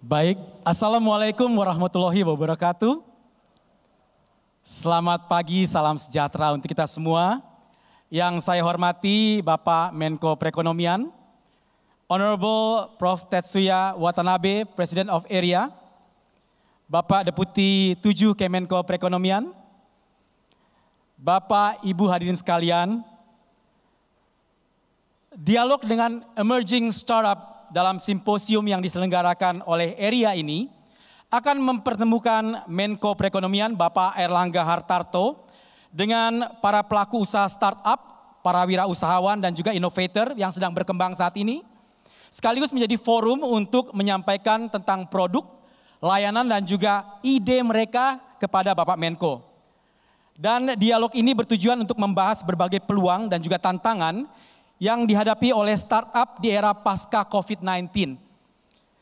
Baik, Assalamualaikum warahmatullahi wabarakatuh. Selamat pagi, salam sejahtera untuk kita semua. Yang saya hormati Bapak Menko Perekonomian, Honorable Prof. Tetsuya Watanabe, President of Area, Bapak Deputi 7 Kemenko Perekonomian, Bapak Ibu hadirin sekalian, dialog dengan emerging startup dalam simposium yang diselenggarakan oleh Area ini akan mempertemukan Menko Perekonomian Bapak Airlangga Hartarto dengan para pelaku usaha startup, para wirausahawan dan juga innovator yang sedang berkembang saat ini, sekaligus menjadi forum untuk menyampaikan tentang produk, layanan dan juga ide mereka kepada Bapak Menko. Dan dialog ini bertujuan untuk membahas berbagai peluang dan juga tantangan yang dihadapi oleh startup di era pasca COVID-19.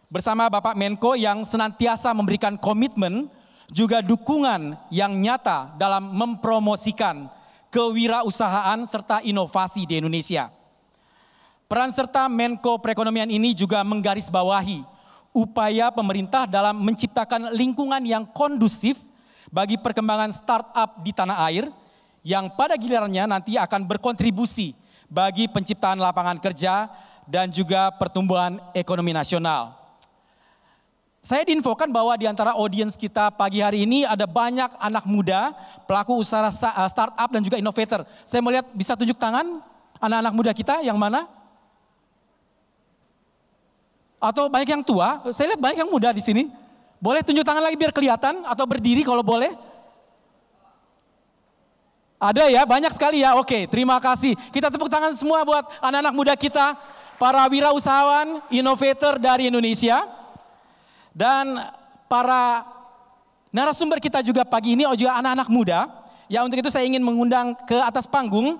Bersama Bapak Menko yang senantiasa memberikan komitmen juga dukungan yang nyata dalam mempromosikan kewirausahaan serta inovasi di Indonesia. Peran serta Menko Perekonomian ini juga menggarisbawahi upaya pemerintah dalam menciptakan lingkungan yang kondusif bagi perkembangan startup di tanah air yang pada gilirannya nanti akan berkontribusi bagi penciptaan lapangan kerja dan juga pertumbuhan ekonomi nasional. Saya diinfokan bahwa di antara audiens kita pagi hari ini ada banyak anak muda, pelaku usaha startup dan juga innovator. Saya melihat bisa tunjuk tangan anak-anak muda kita yang mana? Atau banyak yang tua? Saya lihat banyak yang muda di sini. Boleh tunjuk tangan lagi biar kelihatan atau berdiri kalau boleh? Ada ya, banyak sekali ya. Oke, terima kasih. Kita tepuk tangan semua buat anak-anak muda kita, para wirausahawan, inovator dari Indonesia. Dan para narasumber kita juga pagi ini juga anak-anak muda. Ya, untuk itu saya ingin mengundang ke atas panggung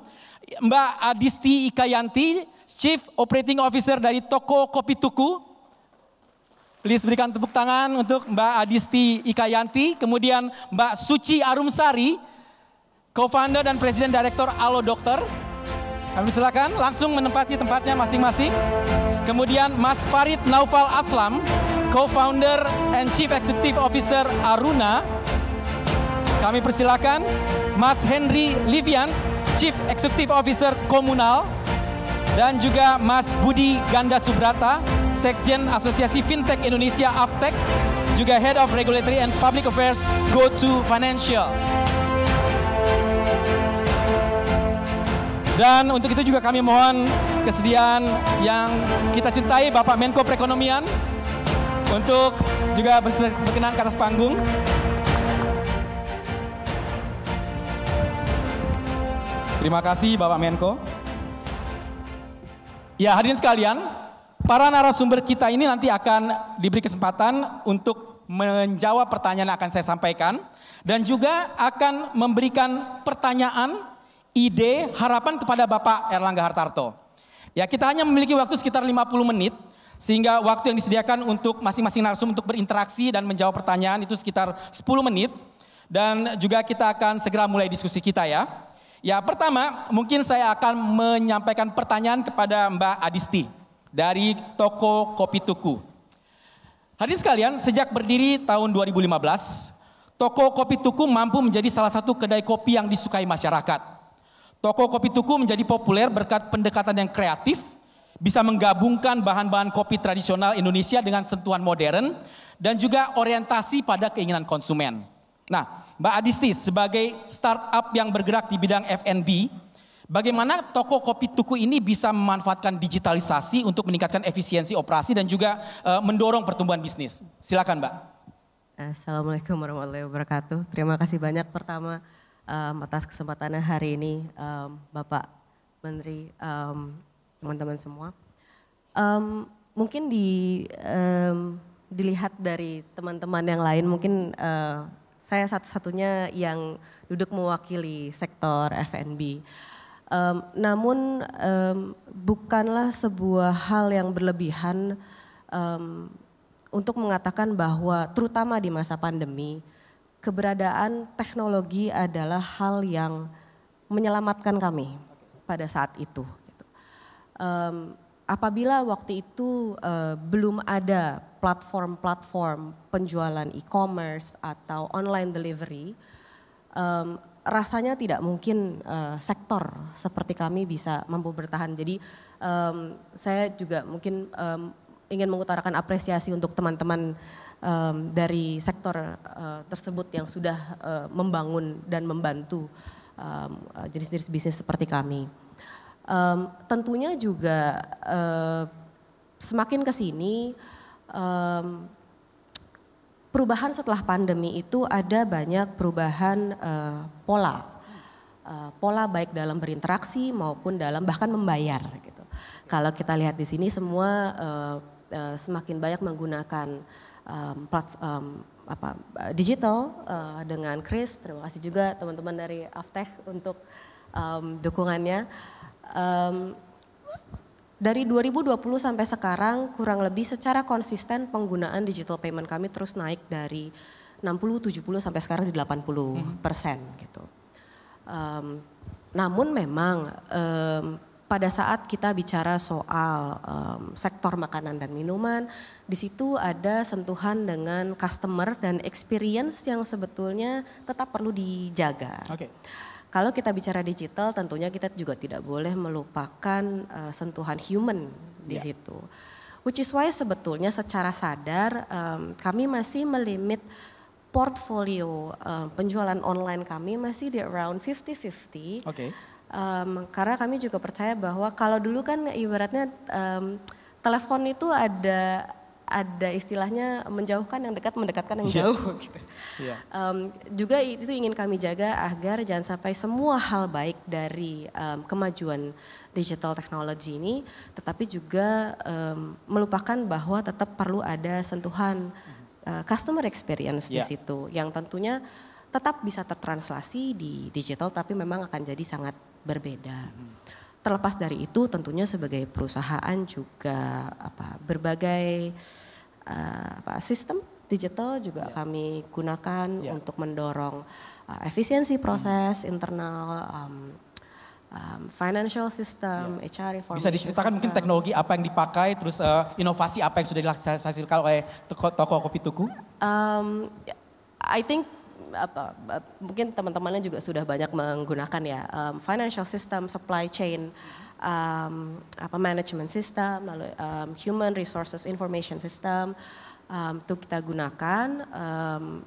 Mbak Adisti Ikayanti, Chief Operating Officer dari Toko Kopi Tuku. Please berikan tepuk tangan untuk Mbak Adisti Ikayanti. Kemudian Mbak Suci Arumsari, Co-founder dan Presiden Direktur Alo Dokter. Kami silakan langsung menempati tempatnya masing-masing. Kemudian Mas Farid Naufal Aslam, Co-founder and Chief Executive Officer Aruna. Kami persilakan Mas Henry Livian, Chief Executive Officer Komunal. Dan juga Mas Budi Ganda Subrata, Sekjen Asosiasi Fintech Indonesia Aftek, juga Head of Regulatory and Public Affairs GoTo Financial. Dan untuk itu juga kami mohon kesediaan yang kita cintai Bapak Menko Perekonomian untuk juga berkenan ke atas panggung. Terima kasih Bapak Menko. Ya, hadirin sekalian, para narasumber kita ini nanti akan diberi kesempatan untuk menjawab pertanyaan yang akan saya sampaikan dan juga akan memberikan pertanyaan, ide, harapan kepada Bapak Airlangga Hartarto. Ya, kita hanya memiliki waktu sekitar 50 menit, sehingga waktu yang disediakan untuk masing-masing narasumber untuk berinteraksi dan menjawab pertanyaan itu sekitar 10 menit. Dan juga kita akan segera mulai diskusi kita ya. Ya, pertama mungkin saya akan menyampaikan pertanyaan kepada Mbak Adisti dari Toko Kopi Tuku. Hadirin sekalian, sejak berdiri tahun 2015, Toko Kopi Tuku mampu menjadi salah satu kedai kopi yang disukai masyarakat. Toko Kopi Tuku menjadi populer berkat pendekatan yang kreatif, bisa menggabungkan bahan-bahan kopi tradisional Indonesia dengan sentuhan modern, dan juga orientasi pada keinginan konsumen. Nah, Mbak Adisti sebagai startup yang bergerak di bidang F&B, bagaimana Toko Kopi Tuku ini bisa memanfaatkan digitalisasi untuk meningkatkan efisiensi operasi dan juga mendorong pertumbuhan bisnis? Silakan Mbak. Assalamualaikum warahmatullahi wabarakatuh. Terima kasih banyak pertama atas kesempatannya hari ini Bapak Menteri, teman-teman semua. Mungkin dilihat dari teman-teman yang lain, mungkin saya satu-satunya yang duduk mewakili sektor F&B. Namun bukanlah sebuah hal yang berlebihan untuk mengatakan bahwa terutama di masa pandemi, keberadaan teknologi adalah hal yang menyelamatkan kami pada saat itu. apabila waktu itu belum ada platform-platform penjualan e-commerce atau online delivery, rasanya tidak mungkin sektor seperti kami bisa mampu bertahan. Jadi saya juga mungkin ingin mengutarakan apresiasi untuk teman-teman dari sektor tersebut yang sudah membangun dan membantu jenis-jenis bisnis seperti kami. Tentunya juga semakin ke sini perubahan setelah pandemi itu ada banyak perubahan pola. Pola baik dalam berinteraksi maupun dalam bahkan membayar gitu. Kalau kita lihat di sini semua semakin banyak menggunakan platform digital dengan Chris. Terima kasih juga teman-teman dari Aftech untuk dukungannya. Dari 2020 sampai sekarang kurang lebih secara konsisten penggunaan digital payment kami terus naik dari 60, 70 sampai sekarang di 80% gitu. Namun memang pada saat kita bicara soal sektor makanan dan minuman, di situ ada sentuhan dengan customer dan experience yang sebetulnya tetap perlu dijaga. Oke. Kalau kita bicara digital, tentunya kita juga tidak boleh melupakan sentuhan human di situ. Which is why sebetulnya secara sadar kami masih melimit portfolio penjualan online kami masih di around 50-50. Oke. Karena kami juga percaya bahwa kalau dulu kan ibaratnya telepon itu ada istilahnya menjauhkan yang dekat, mendekatkan yang jauh. Gitu. Juga itu ingin kami jaga agar jangan sampai semua hal baik dari kemajuan digital technology ini, tetapi juga melupakan bahwa tetap perlu ada sentuhan customer experience di situ, yang tentunya tetap bisa tertranslasi di digital, tapi memang akan jadi sangat berbeda. Terlepas dari itu tentunya sebagai perusahaan juga berbagai sistem digital juga kami gunakan untuk mendorong efisiensi proses internal, financial system, HR information. Bisa diceritakan mungkin teknologi apa yang dipakai, terus inovasi apa yang sudah dihasilkan oleh toko Kopi Tuku? I think mungkin teman-temannya juga sudah banyak menggunakan ya financial system, supply chain, management system, lalu human resources information system itu kita gunakan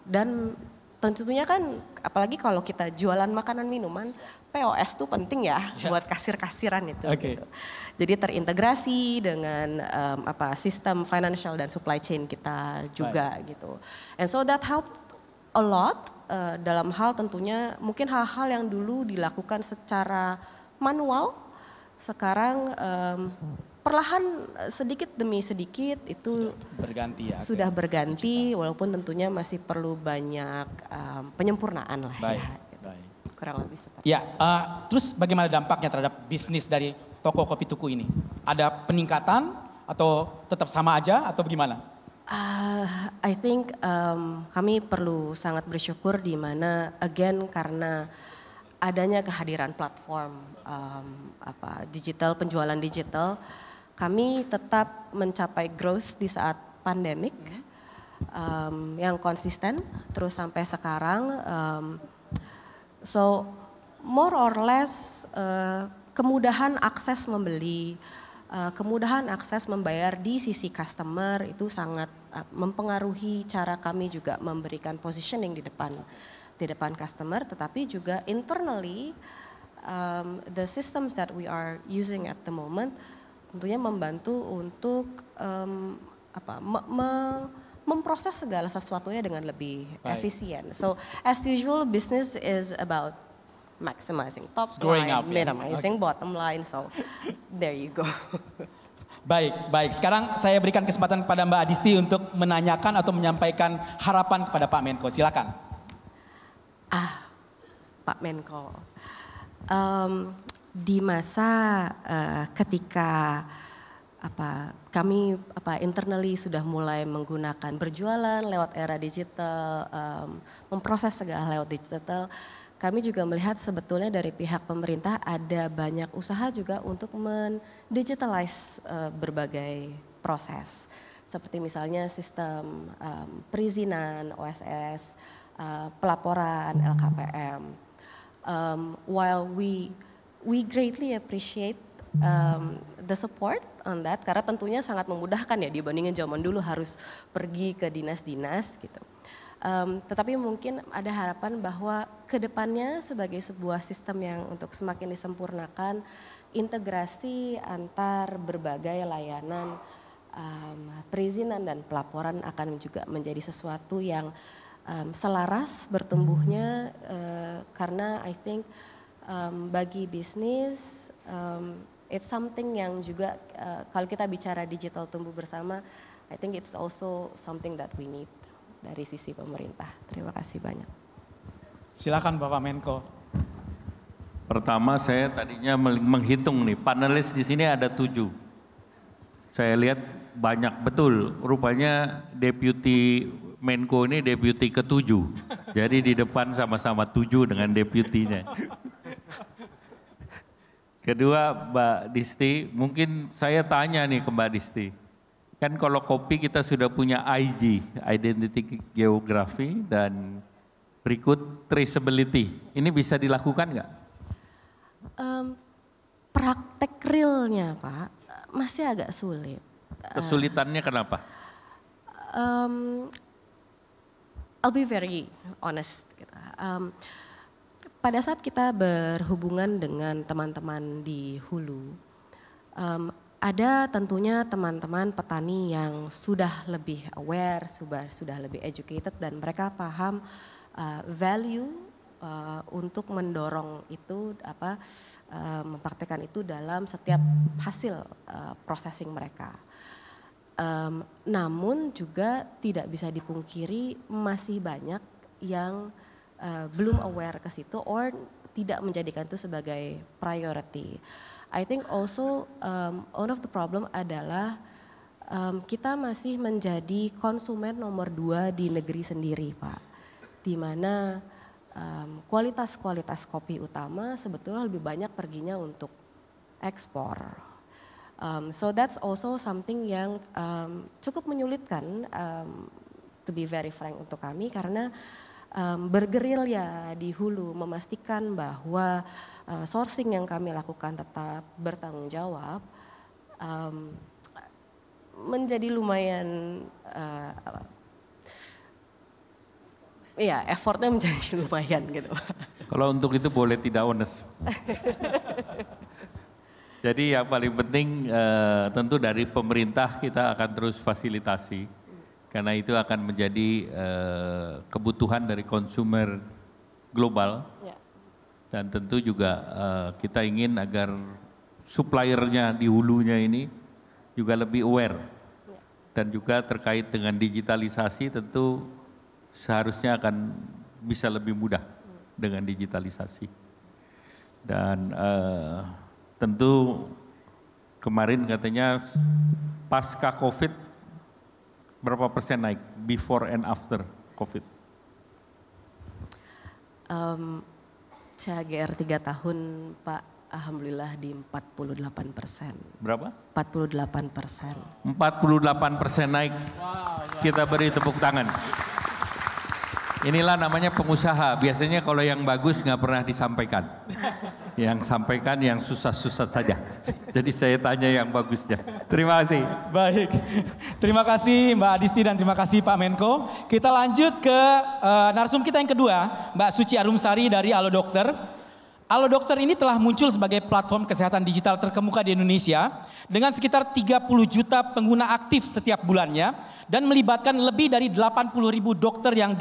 dan tentunya kan apalagi kalau kita jualan makanan minuman, POS tuh penting ya buat kasir-kasiran itu. Gitu. Jadi terintegrasi dengan sistem financial dan supply chain kita juga gitu. And so that helped a lot. Dalam hal tentunya mungkin hal-hal yang dulu dilakukan secara manual, sekarang perlahan sedikit demi sedikit itu sudah berganti walaupun tentunya masih perlu banyak penyempurnaan lah. Baik, ya. baik. Kurang lebih seperti itu. Terus bagaimana dampaknya terhadap bisnis dari toko Kopi Tuku ini? Ada peningkatan atau tetap sama aja atau bagaimana? I think kami perlu sangat bersyukur di mana again karena adanya kehadiran platform digital, penjualan digital, kami tetap mencapai growth di saat pandemik yang konsisten terus sampai sekarang. So more or less kemudahan akses membeli, kemudahan akses membayar di sisi customer itu sangat mempengaruhi cara kami juga memberikan positioning di depan customer, tetapi juga internally the systems that we are using at the moment tentunya membantu untuk memproses segala sesuatunya dengan lebih efisien. So as usual business is about maximizing top line, minimizing bottom line, so there you go. Baik. Sekarang saya berikan kesempatan kepada Mbak Adisti untuk menanyakan atau menyampaikan harapan kepada Pak Menko. Silakan. Pak Menko, di masa ketika kami internally sudah mulai menggunakan berjualan lewat era digital, memproses segala lewat digital. kami juga melihat sebetulnya dari pihak pemerintah ada banyak usaha juga untuk mendigitalize berbagai proses. Seperti misalnya sistem perizinan, OSS, pelaporan, LKPM. While we greatly appreciate the support on that, karena tentunya sangat memudahkan ya dibandingin zaman dulu harus pergi ke dinas-dinas gitu. Tetapi mungkin ada harapan bahwa kedepannya sebagai sebuah sistem yang untuk semakin disempurnakan, integrasi antar berbagai layanan perizinan dan pelaporan akan juga menjadi sesuatu yang selaras bertumbuhnya, karena I think bagi bisnis it's something yang juga kalau kita bicara digital tumbuh bersama, I think it's also something that we need dari sisi pemerintah. Terima kasih banyak. Silakan Bapak Menko. Pertama saya tadinya menghitung nih, panelis di sini ada 7. Saya lihat banyak betul, rupanya Deputi Menko ini Deputi ke-7. Jadi di depan sama-sama 7 dengan deputinya. Kedua Mbak Disti, mungkin saya tanya nih ke Mbak Disti. Kan kalau kopi kita sudah punya IG, Identity Geography, dan berikut traceability. Ini bisa dilakukan nggak? Praktek realnya Pak, masih agak sulit. Kesulitannya kenapa? I'll be very honest. Pada saat kita berhubungan dengan teman-teman di hulu, ada tentunya teman-teman petani yang sudah lebih aware, sudah lebih educated, dan mereka paham value untuk mendorong itu, mempraktekkan itu dalam setiap hasil processing mereka. Namun juga tidak bisa dipungkiri masih banyak yang belum aware ke situ or tidak menjadikan itu sebagai priority. I think also one of the problem adalah kita masih menjadi konsumen nomor 2 di negeri sendiri Pak, di mana kualitas kopi utama sebetulnya lebih banyak perginya untuk ekspor. So that's also something yang cukup menyulitkan, to be very frank untuk kami, karena bergerilya di hulu memastikan bahwa sourcing yang kami lakukan tetap bertanggung jawab, menjadi lumayan, ya effortnya menjadi lumayan gitu. Kalau untuk itu boleh tidak honest. Jadi yang paling penting tentu dari pemerintah kita akan terus fasilitasi. Karena itu akan menjadi kebutuhan dari konsumer global. Ya. Dan tentu juga kita ingin agar suppliernya di hulunya ini juga lebih aware. Ya. Dan juga terkait dengan digitalisasi tentu seharusnya akan bisa lebih mudah dengan digitalisasi. Dan tentu kemarin katanya pasca COVID berapa persen naik before and after COVID? CAGR 3 tahun Pak, alhamdulillah di 48%. Berapa? 48%. 48% naik. Wow, kita beri tepuk tangan. Inilah namanya pengusaha. Biasanya kalau yang bagus nggak pernah disampaikan. Yang sampaikan yang susah-susah saja. Jadi saya tanya yang bagusnya. Terima kasih. Baik, terima kasih Mbak Adisti dan terima kasih Pak Menko. Kita lanjut ke narsum kita yang kedua, Mbak Suci Arumsari dari Alo Dokter. Alo Dokter ini telah muncul sebagai platform kesehatan digital terkemuka di Indonesia dengan sekitar 30 juta pengguna aktif setiap bulannya dan melibatkan lebih dari 80.000 dokter yang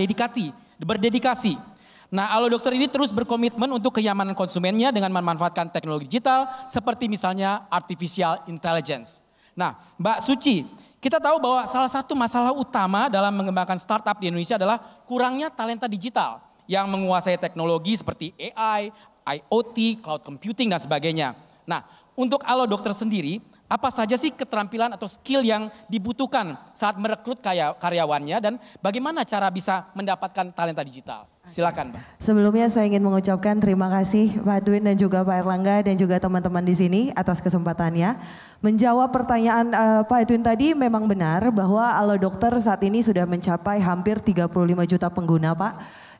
berdedikasi. Nah, Alo Dokter ini terus berkomitmen untuk kenyamanan konsumennya dengan memanfaatkan teknologi digital seperti misalnya artificial intelligence. Nah, Mbak Suci, kita tahu bahwa salah satu masalah utama dalam mengembangkan startup di Indonesia adalah kurangnya talenta digital yang menguasai teknologi seperti AI, IoT, cloud computing dan sebagainya. Nah, untuk Alo Dokter sendiri, apa saja sih keterampilan atau skill yang dibutuhkan saat merekrut karyawannya dan bagaimana cara bisa mendapatkan talenta digital? Silakan, Pak. Sebelumnya saya ingin mengucapkan terima kasih Pak Edwin dan juga Pak Erlangga dan juga teman-teman di sini atas kesempatannya. Menjawab pertanyaan Pak Edwin tadi, memang benar bahwa Alo Dokter saat ini sudah mencapai hampir 35 juta pengguna, Pak.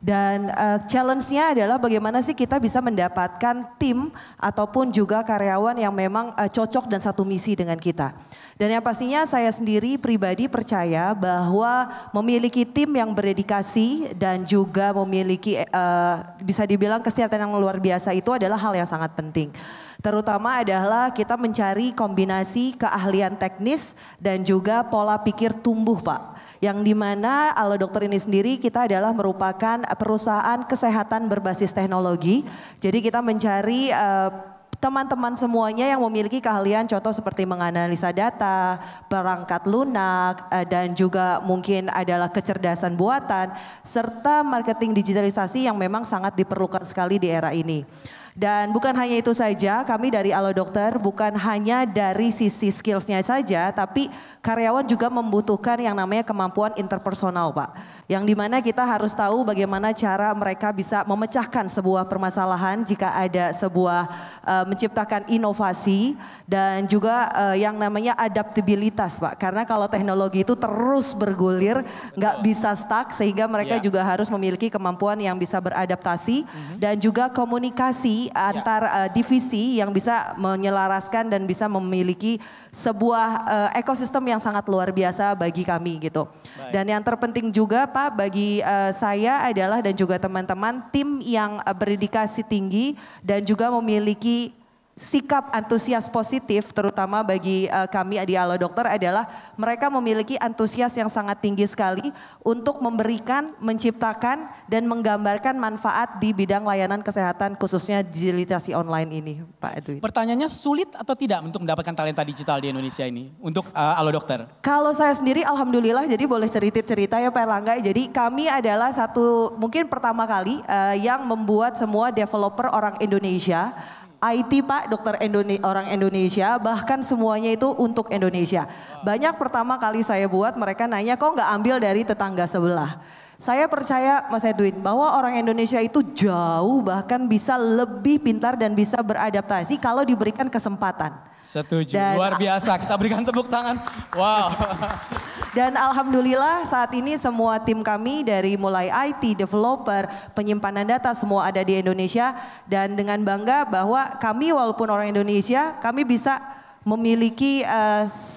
Dan challenge-nya adalah bagaimana sih kita bisa mendapatkan tim ataupun juga karyawan yang memang cocok dan satu misi dengan kita. Dan yang pastinya saya sendiri pribadi percaya bahwa memiliki tim yang berdedikasi dan juga memiliki bisa dibilang kesehatan yang luar biasa itu adalah hal yang sangat penting. Terutama adalah kita mencari kombinasi keahlian teknis dan juga pola pikir tumbuh, Pak. Yang dimana Alo Dokter ini sendiri kita adalah merupakan perusahaan kesehatan berbasis teknologi. Jadi kita mencari teman-teman semuanya yang memiliki keahlian contoh seperti menganalisa data, perangkat lunak, dan juga mungkin adalah kecerdasan buatan, serta marketing digitalisasi yang memang sangat diperlukan sekali di era ini. Dan bukan hanya itu saja, kami dari Alo Dokter bukan hanya dari sisi skillsnya saja, tapi karyawan juga membutuhkan yang namanya kemampuan interpersonal, Pak. Yang dimana kita harus tahu bagaimana cara mereka bisa memecahkan sebuah permasalahan jika ada sebuah menciptakan inovasi dan juga yang namanya adaptabilitas, Pak. Karena kalau teknologi itu terus bergulir, nggak bisa stuck, sehingga mereka juga harus memiliki kemampuan yang bisa beradaptasi dan juga komunikasi antar divisi yang bisa menyelaraskan dan bisa memiliki sebuah ekosistem yang sangat luar biasa bagi kami gitu. Baik. Dan yang terpenting juga Pak bagi saya adalah dan juga teman-teman tim yang berdedikasi tinggi dan juga memiliki sikap antusias positif terutama bagi kami di Alo Dokter adalah mereka memiliki antusias yang sangat tinggi sekali untuk memberikan, menciptakan dan menggambarkan manfaat di bidang layanan kesehatan khususnya digitalisasi online ini, Pak Edwin. Pertanyaannya sulit atau tidak untuk mendapatkan talenta digital di Indonesia ini untuk Alo Dokter? Kalau saya sendiri alhamdulillah, jadi boleh cerita ya Pak Erlangga. Jadi kami adalah satu mungkin pertama kali yang membuat semua developer orang Indonesia. IT Pak, dokter orang Indonesia, bahkan semuanya itu untuk Indonesia. Banyak pertama kali saya buat mereka nanya kok nggak ambil dari tetangga sebelah. Saya percaya Mas Edwin bahwa orang Indonesia itu jauh bahkan bisa lebih pintar dan bisa beradaptasi kalau diberikan kesempatan. Setuju, luar biasa, kita berikan tepuk tangan. Wow. Dan alhamdulillah saat ini semua tim kami dari mulai IT, developer, penyimpanan data semua ada di Indonesia. Dan dengan bangga bahwa kami walaupun orang Indonesia kami bisa memiliki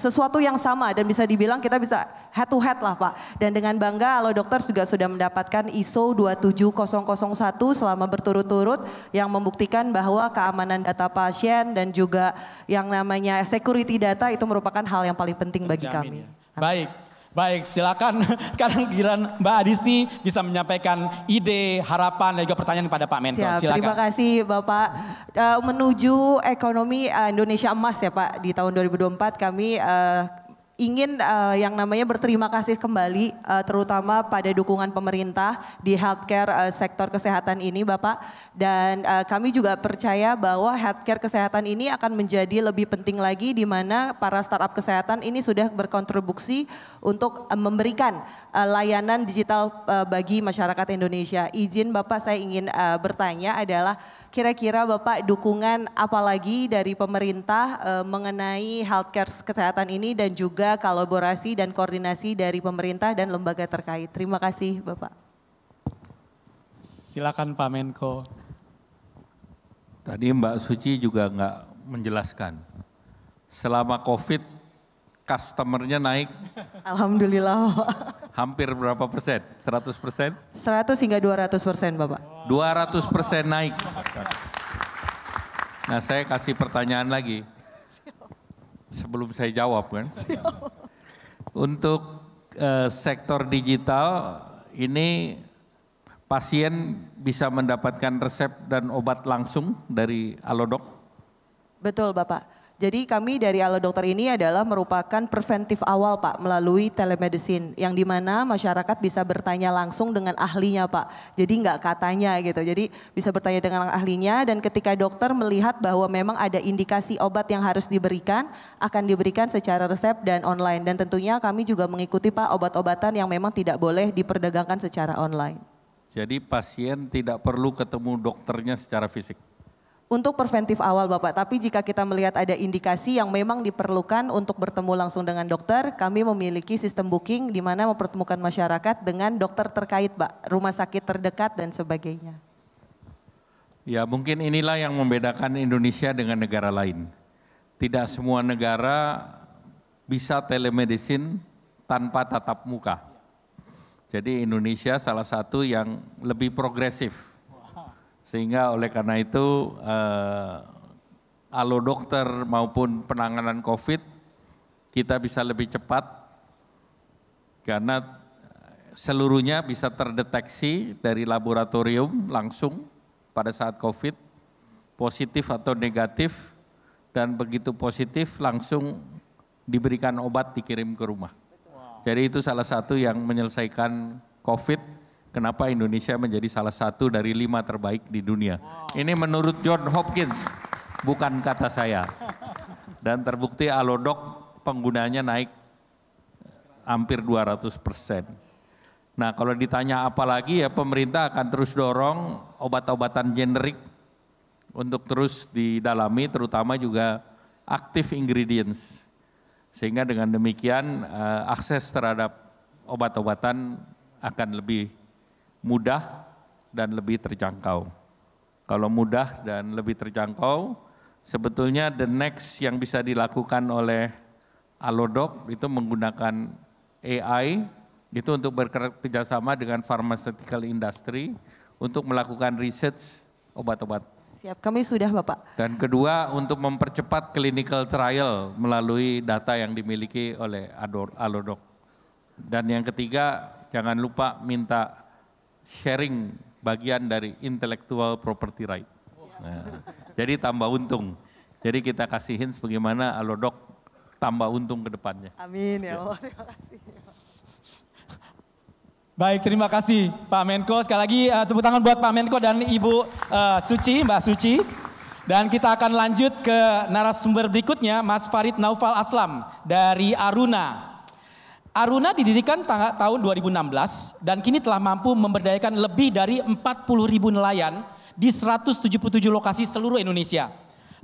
sesuatu yang sama dan bisa dibilang kita bisa head to head lah Pak. Dan dengan bangga Alo Dokter juga sudah mendapatkan ISO 27001 selama berturut-turut yang membuktikan bahwa keamanan data pasien dan juga yang namanya security data itu merupakan hal yang paling penting bagi kami. Ya. Baik, silakan sekarang giliran Mbak Adisti bisa menyampaikan ide, harapan dan juga pertanyaan kepada Pak Menko. Siap, silakan. Terima kasih Bapak. Menuju ekonomi Indonesia emas ya Pak, di tahun 2024 kami ingin yang namanya berterima kasih kembali terutama pada dukungan pemerintah di healthcare sektor kesehatan ini Bapak. Dan kami juga percaya bahwa healthcare kesehatan ini akan menjadi lebih penting lagi di mana para startup kesehatan ini sudah berkontribusi untuk memberikan layanan digital bagi masyarakat Indonesia. Izin Bapak saya ingin bertanya adalah kira-kira Bapak dukungan apalagi dari pemerintah mengenai healthcare kesehatan ini dan juga kolaborasi dan koordinasi dari pemerintah dan lembaga terkait. Terima kasih Bapak. Silakan Pak Menko. Tadi Mbak Suci juga nggak menjelaskan. Selama COVID customernya naik. Alhamdulillah Pak. Hampir berapa persen? 100%? 100 hingga 200% Bapak. 200% naik. Nah saya kasih pertanyaan lagi. Sebelum saya jawab kan. Untuk sektor digital ini pasien bisa mendapatkan resep dan obat langsung dari Alodok? Betul Bapak. Jadi kami dari Alo Dokter ini adalah merupakan preventif awal Pak melalui telemedicine yang dimana masyarakat bisa bertanya langsung dengan ahlinya Pak. Jadi nggak katanya gitu, jadi bisa bertanya dengan ahlinya dan ketika dokter melihat bahwa memang ada indikasi obat yang harus diberikan akan diberikan secara resep dan online. Dan tentunya kami juga mengikuti Pak obat-obatan yang memang tidak boleh diperdagangkan secara online. Jadi pasien tidak perlu ketemu dokternya secara fisik. Untuk preventif awal Bapak, tapi jika kita melihat ada indikasi yang memang diperlukan untuk bertemu langsung dengan dokter, kami memiliki sistem booking di mana mempertemukan masyarakat dengan dokter terkait Pak, rumah sakit terdekat dan sebagainya. Ya mungkin inilah yang membedakan Indonesia dengan negara lain. Tidak semua negara bisa telemedicine tanpa tatap muka. Jadi Indonesia salah satu yang lebih progresif. Sehingga oleh karena itu Alo Dokter maupun penanganan COVID kita bisa lebih cepat karena seluruhnya bisa terdeteksi dari laboratorium langsung pada saat COVID, positif atau negatif, dan begitu positif langsung diberikan obat dikirim ke rumah. Jadi itu salah satu yang menyelesaikan COVID. Kenapa Indonesia menjadi salah satu dari 5 terbaik di dunia. Ini menurut John Hopkins, bukan kata saya. Dan terbukti Alodok penggunanya naik hampir 200%. Nah kalau ditanya apa lagi ya pemerintah akan terus dorong obat-obatan generik untuk terus didalami terutama juga active ingredients. Sehingga dengan demikian akses terhadap obat-obatan akan lebih mudah dan lebih terjangkau. Kalau mudah dan lebih terjangkau, sebetulnya the next yang bisa dilakukan oleh Alodok itu menggunakan AI, itu untuk bekerjasama dengan pharmaceutical industry untuk melakukan research obat-obat. Siap, kami sudah Bapak. Dan kedua untuk mempercepat clinical trial melalui data yang dimiliki oleh Alodok. Dan yang ketiga, jangan lupa minta sharing bagian dari intellectual property right. Nah, jadi tambah untung. Jadi kita kasihin sebagaimana Alodok tambah untung ke depannya. Amin ya Allah, terima kasih. Baik, terima kasih Pak Menko. Sekali lagi tepuk tangan buat Pak Menko dan Ibu Suci, Mbak Suci. Dan kita akan lanjut ke narasumber berikutnya, Mas Farid Naufal Aslam dari Aruna. Aruna didirikan tahun 2016 dan kini telah mampu memberdayakan lebih dari 40.000 nelayan di 177 lokasi seluruh Indonesia.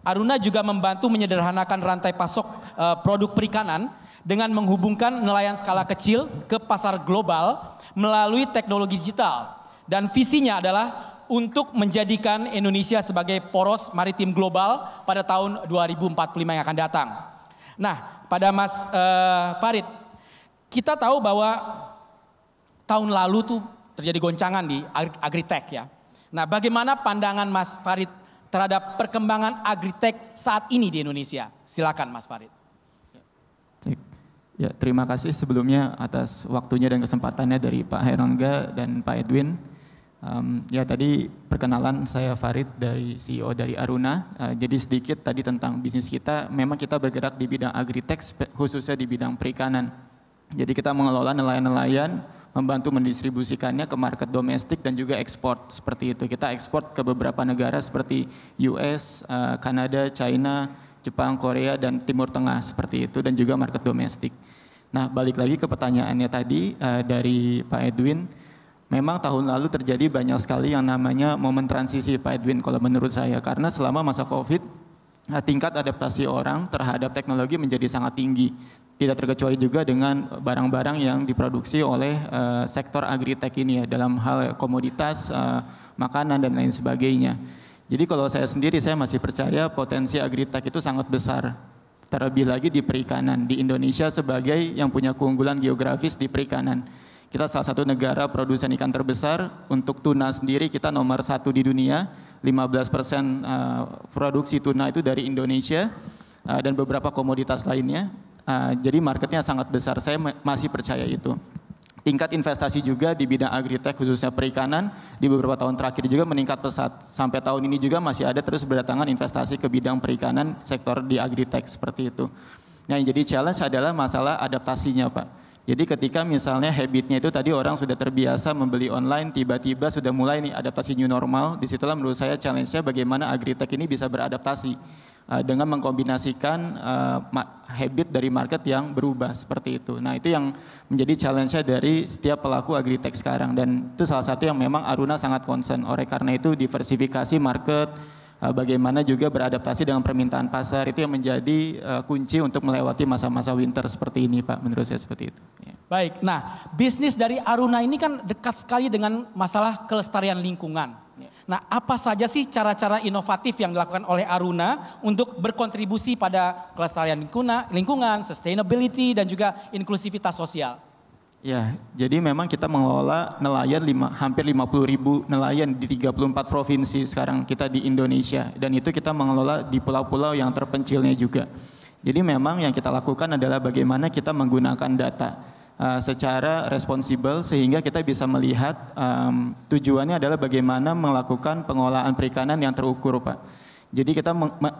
Aruna juga membantu menyederhanakan rantai pasok produk perikanan dengan menghubungkan nelayan skala kecil ke pasar global melalui teknologi digital. Dan visinya adalah untuk menjadikan Indonesia sebagai poros maritim global pada tahun 2045 yang akan datang. Nah, pada Mas Farid, kita tahu bahwa tahun lalu tuh terjadi goncangan di agritech ya. Nah, bagaimana pandangan Mas Farid terhadap perkembangan agritech saat ini di Indonesia? Silakan Mas Farid. Ya, terima kasih sebelumnya atas waktunya dan kesempatannya dari Pak Herlangga dan Pak Edwin. Ya tadi perkenalan saya Farid dari CEO dari Aruna. Jadi sedikit tadi tentang bisnis kita. Memang kita bergerak di bidang agritech khususnya di bidang perikanan. Jadi kita mengelola nelayan-nelayan, membantu mendistribusikannya ke market domestik dan juga ekspor seperti itu. Kita ekspor ke beberapa negara seperti US, Kanada, China, Jepang, Korea, dan Timur Tengah seperti itu dan juga market domestik. Nah balik lagi ke pertanyaannya tadi dari Pak Edwin, memang tahun lalu terjadi banyak sekali yang namanya momen transisi Pak Edwin kalau menurut saya. Karena selama masa COVID, tingkat adaptasi orang terhadap teknologi menjadi sangat tinggi. Tidak terkecuali juga dengan barang-barang yang diproduksi oleh sektor agritech ini ya, dalam hal komoditas, makanan dan lain sebagainya. Jadi kalau saya sendiri, saya masih percaya potensi agritech itu sangat besar. Terlebih lagi di perikanan, di Indonesia sebagai yang punya keunggulan geografis di perikanan. Kita salah satu negara produsen ikan terbesar, untuk tuna sendiri kita nomor 1 di dunia, 15% produksi tuna itu dari Indonesia dan beberapa komoditas lainnya. Jadi marketnya sangat besar, saya masih percaya itu. Tingkat investasi juga di bidang agritech khususnya perikanan di beberapa tahun terakhir juga meningkat pesat. Sampai tahun ini juga masih ada terus berdatangan investasi ke bidang perikanan sektor di agritech seperti itu. Nah yang jadi challenge adalah masalah adaptasinya Pak. Jadi ketika misalnya habitnya itu tadi orang sudah terbiasa membeli online, tiba-tiba sudah mulai nih adaptasi new normal, disitulah menurut saya challenge-nya bagaimana agritech ini bisa beradaptasi. dengan mengkombinasikan habit dari market yang berubah seperti itu. Nah itu yang menjadi challenge-nya dari setiap pelaku agritech sekarang, dan itu salah satu yang memang Aruna sangat concern. Oleh karena itu diversifikasi market, bagaimana juga beradaptasi dengan permintaan pasar, itu yang menjadi kunci untuk melewati masa-masa winter seperti ini Pak, menurut saya seperti itu. Ya. Baik, nah bisnis dari Aruna ini kan dekat sekali dengan masalah kelestarian lingkungan. Nah, apa saja sih cara-cara inovatif yang dilakukan oleh Aruna untuk berkontribusi pada kelestarian lingkungan, sustainability, dan juga inklusivitas sosial? Ya, jadi memang kita mengelola nelayan hampir 50.000 nelayan di 34 provinsi sekarang kita di Indonesia. Dan itu kita mengelola di pulau-pulau yang terpencilnya juga. Jadi memang yang kita lakukan adalah bagaimana kita menggunakan data secara responsibel sehingga kita bisa melihat tujuannya adalah bagaimana melakukan pengolahan perikanan yang terukur Pak. Jadi kita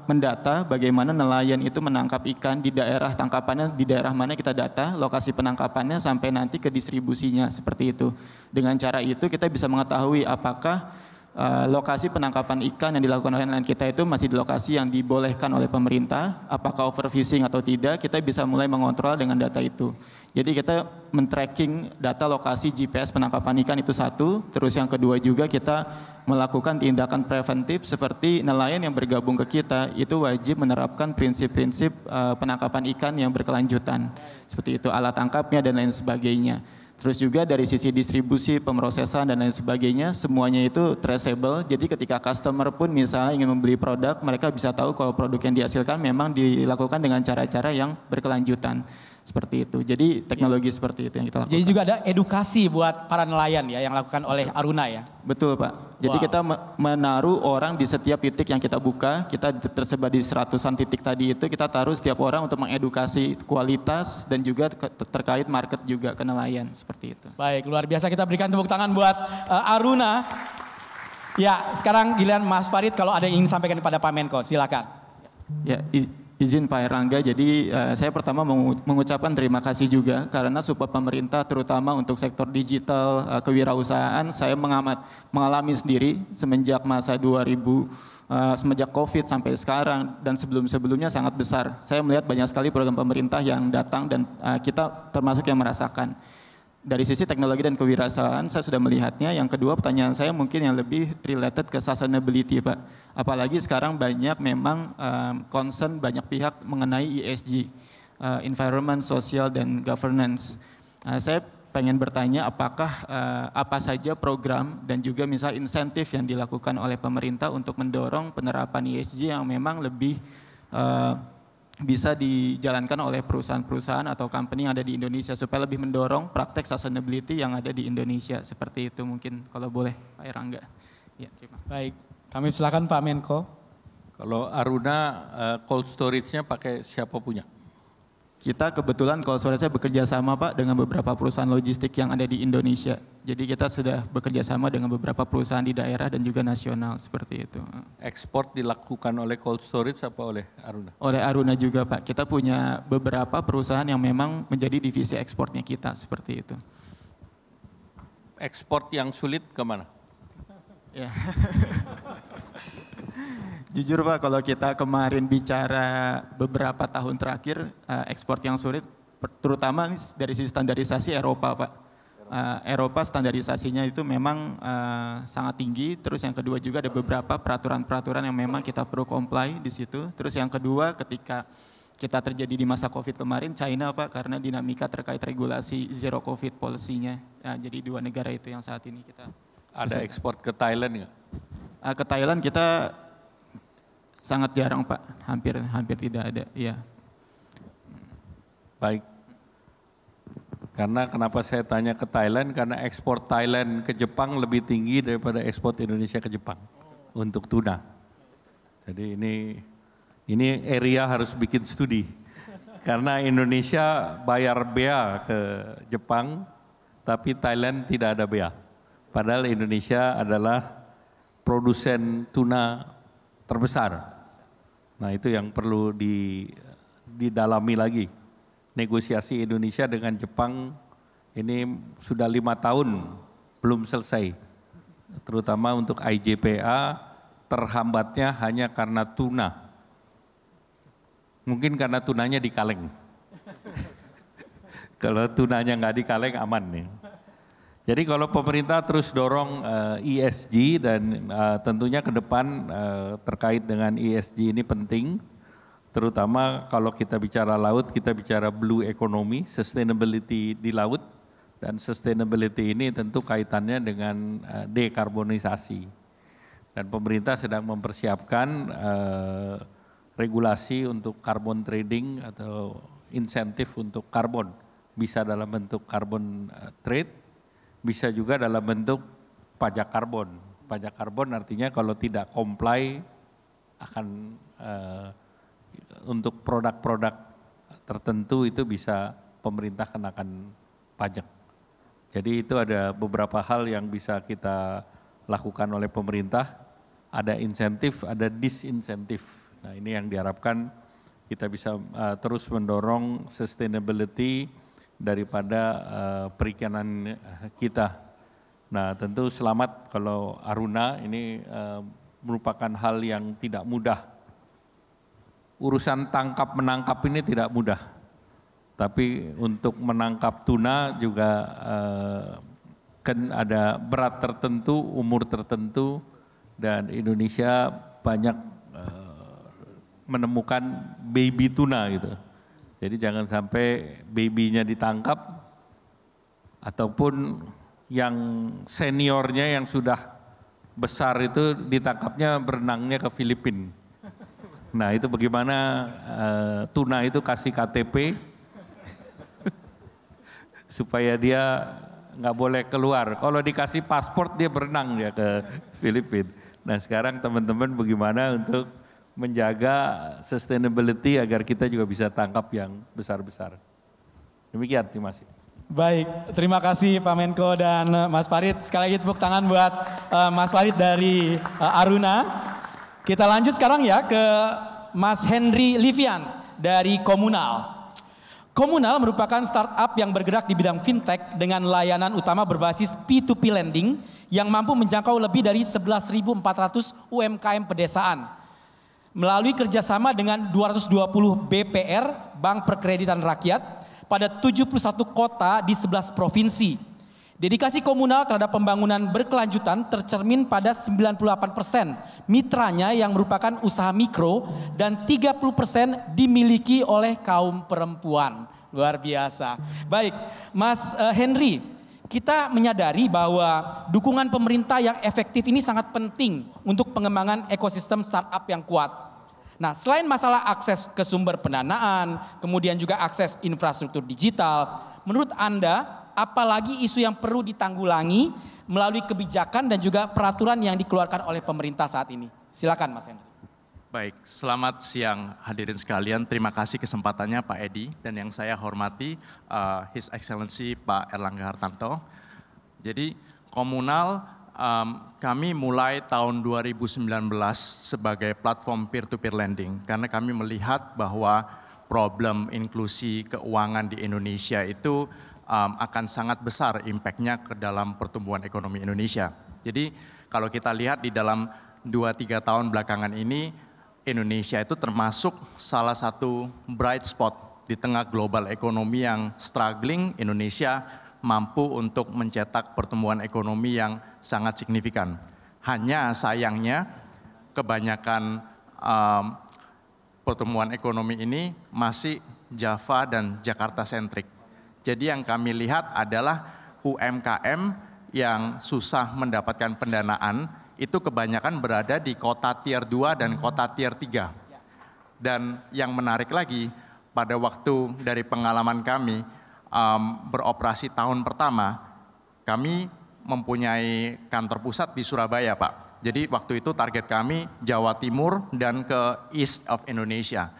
mendata bagaimana nelayan itu menangkap ikan di daerah tangkapannya, di daerah mana kita data, lokasi penangkapannya sampai nanti ke distribusinya seperti itu. Dengan cara itu kita bisa mengetahui apakah lokasi penangkapan ikan yang dilakukan oleh nelayan kita itu masih di lokasi yang dibolehkan oleh pemerintah, apakah overfishing atau tidak, kita bisa mulai mengontrol dengan data itu. Jadi kita men-tracking data lokasi GPS penangkapan ikan itu satu, terus yang kedua juga kita melakukan tindakan preventif seperti nelayan yang bergabung ke kita itu wajib menerapkan prinsip-prinsip penangkapan ikan yang berkelanjutan. Seperti itu, alat tangkapnya dan lain sebagainya. Terus juga dari sisi distribusi, pemrosesan dan lain sebagainya, semuanya itu traceable. Jadi ketika customer pun misalnya ingin membeli produk, mereka bisa tahu kalau produk yang dihasilkan memang dilakukan dengan cara-cara yang berkelanjutan. Seperti itu. Jadi teknologi seperti itu yang kita lakukan. Jadi juga ada edukasi buat para nelayan ya yang lakukan oleh Aruna ya. Betul Pak. Jadi kita menaruh orang di setiap titik yang kita buka, kita tersebar di 100-an titik tadi itu, kita taruh setiap orang untuk mengedukasi kualitas dan juga terkait market juga ke nelayan seperti itu. Baik, luar biasa, kita berikan tepuk tangan buat Aruna. Ya, sekarang giliran Mas Farid kalau ada yang ingin sampaikan kepada Pak Menko, silakan. Ya, izin Pak Erlangga, jadi saya pertama mengucapkan terima kasih juga karena support pemerintah terutama untuk sektor digital, kewirausahaan saya mengalami sendiri semenjak masa 2000, semenjak COVID sampai sekarang dan sebelum-sebelumnya sangat besar. Saya melihat banyak sekali program pemerintah yang datang dan kita termasuk yang merasakan. Dari sisi teknologi dan kewirausahaan saya sudah melihatnya. Yang kedua pertanyaan saya mungkin yang lebih related ke sustainability Pak. Apalagi sekarang banyak memang concern banyak pihak mengenai ESG, environment, social, dan governance. Saya pengen bertanya apakah apa saja program dan juga misal insentif yang dilakukan oleh pemerintah untuk mendorong penerapan ESG yang memang lebih bisa dijalankan oleh perusahaan-perusahaan atau company yang ada di Indonesia supaya lebih mendorong praktek sustainability yang ada di Indonesia. Seperti itu mungkin kalau boleh Pak Erlangga. Ya, terima kasih. Baik, kami silakan Pak Menko. Kalau Aruna cold storage-nya pakai siapa punya? Kita kebetulan cold storage-nya bekerja sama Pak dengan beberapa perusahaan logistik yang ada di Indonesia. Jadi kita sudah bekerja sama dengan beberapa perusahaan di daerah dan juga nasional seperti itu. Ekspor dilakukan oleh cold storage apa oleh Aruna? Oleh Aruna juga Pak. Kita punya beberapa perusahaan yang memang menjadi divisi ekspornya kita seperti itu. Ekspor yang sulit kemana? Ya. Jujur Pak, kalau kita kemarin bicara beberapa tahun terakhir, ekspor yang sulit, terutama dari sisi standarisasi Eropa Pak. Eropa standarisasinya itu memang sangat tinggi, terus yang kedua juga ada beberapa peraturan-peraturan yang memang kita perlu comply di situ. Terus yang kedua ketika kita terjadi di masa COVID kemarin, China Pak, karena dinamika terkait regulasi zero COVID policy-nya. Jadi dua negara itu yang saat ini kita... Ada ekspor ke Thailand nggak? Ke Thailand kita sangat jarang Pak, hampir tidak ada. Ya. Baik. Karena kenapa saya tanya ke Thailand? Karena ekspor Thailand ke Jepang lebih tinggi daripada ekspor Indonesia ke Jepang untuk tuna. Jadi ini area harus bikin studi. Karena Indonesia bayar bea ke Jepang, tapi Thailand tidak ada bea. Padahal Indonesia adalah produsen tuna terbesar. Nah itu yang perlu didalami lagi. Negosiasi Indonesia dengan Jepang ini sudah 5 tahun belum selesai. Terutama untuk IJPA terhambatnya hanya karena tuna. Mungkin karena tunanya di kaleng. Kalau tunanya nggak di kaleng aman nih. Jadi kalau pemerintah terus dorong ESG dan tentunya ke depan terkait dengan ESG ini penting, terutama kalau kita bicara laut, kita bicara blue economy, sustainability di laut, dan sustainability ini tentu kaitannya dengan dekarbonisasi. Dan pemerintah sedang mempersiapkan regulasi untuk carbon trading atau insentif untuk karbon, bisa dalam bentuk carbon trade, bisa juga dalam bentuk pajak karbon. Pajak karbon artinya kalau tidak comply akan untuk produk-produk tertentu itu bisa pemerintah kenakan pajak. Jadi itu ada beberapa hal yang bisa kita lakukan oleh pemerintah. Ada insentif, ada disinsentif. Nah ini yang diharapkan kita bisa terus mendorong sustainability daripada perikanan kita. Nah tentu selamat kalau Aruna ini merupakan hal yang tidak mudah. Urusan tangkap menangkap ini tidak mudah. Tapi untuk menangkap tuna juga kan ada berat tertentu, umur tertentu, dan Indonesia banyak menemukan baby tuna gitu. Jadi jangan sampai babynya ditangkap ataupun yang seniornya yang sudah besar itu ditangkapnya berenangnya ke Filipina. Nah itu bagaimana tuna itu kasih KTP supaya dia nggak boleh keluar. Kalau dikasih paspor dia berenang dia ke Filipina. Nah sekarang teman-teman bagaimana untuk menjaga sustainability agar kita juga bisa tangkap yang besar-besar. Demikian, terima kasih. Baik, terima kasih Pak Menko dan Mas Farid. Sekali lagi tepuk tangan buat Mas Farid dari Aruna. Kita lanjut sekarang ya ke Mas Henry Livian dari Komunal. Komunal merupakan startup yang bergerak di bidang fintech dengan layanan utama berbasis P2P lending yang mampu menjangkau lebih dari 11.400 UMKM pedesaan. Melalui kerjasama dengan 220 BPR, Bank Perkreditan Rakyat, pada 71 kota di 11 provinsi. Dedikasi Komunal terhadap pembangunan berkelanjutan tercermin pada 98% mitranya yang merupakan usaha mikro dan 30% dimiliki oleh kaum perempuan. Luar biasa. Baik, Mas Henry, kita menyadari bahwa dukungan pemerintah yang efektif ini sangat penting untuk pengembangan ekosistem startup yang kuat. Nah, selain masalah akses ke sumber pendanaan, kemudian juga akses infrastruktur digital, menurut Anda apalagi isu yang perlu ditanggulangi melalui kebijakan dan juga peraturan yang dikeluarkan oleh pemerintah saat ini? Silakan Mas Henry. Baik, selamat siang hadirin sekalian. Terima kasih kesempatannya Pak Edi dan yang saya hormati His Excellency Pak Erlangga Hartarto. Jadi Komunal kami mulai tahun 2019 sebagai platform peer-to-peer lending karena kami melihat bahwa problem inklusi keuangan di Indonesia itu akan sangat besar impact-nya ke dalam pertumbuhan ekonomi Indonesia. Jadi kalau kita lihat di dalam 2-3 tahun belakangan ini, Indonesia itu termasuk salah satu bright spot di tengah global ekonomi yang struggling. Indonesia mampu untuk mencetak pertumbuhan ekonomi yang sangat signifikan. Hanya sayangnya kebanyakan pertumbuhan ekonomi ini masih Java dan Jakarta sentrik. Jadi yang kami lihat adalah UMKM yang susah mendapatkan pendanaan itu kebanyakan berada di kota tier 2 dan kota tier 3. Dan yang menarik lagi, pada waktu dari pengalaman kami beroperasi tahun pertama, kami mempunyai kantor pusat di Surabaya, Pak. Jadi waktu itu target kami Jawa Timur dan ke East of Indonesia.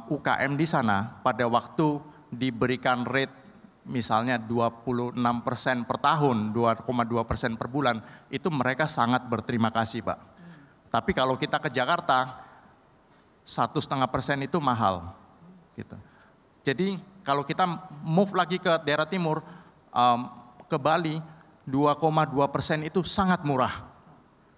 UKM di sana pada waktu diberikan rate misalnya 26% per tahun, 2,2% per bulan, itu mereka sangat berterima kasih, Pak. Tapi kalau kita ke Jakarta, 1,5% itu mahal. Gitu. Jadi kalau kita move lagi ke daerah timur, ke Bali, 2,2% itu sangat murah.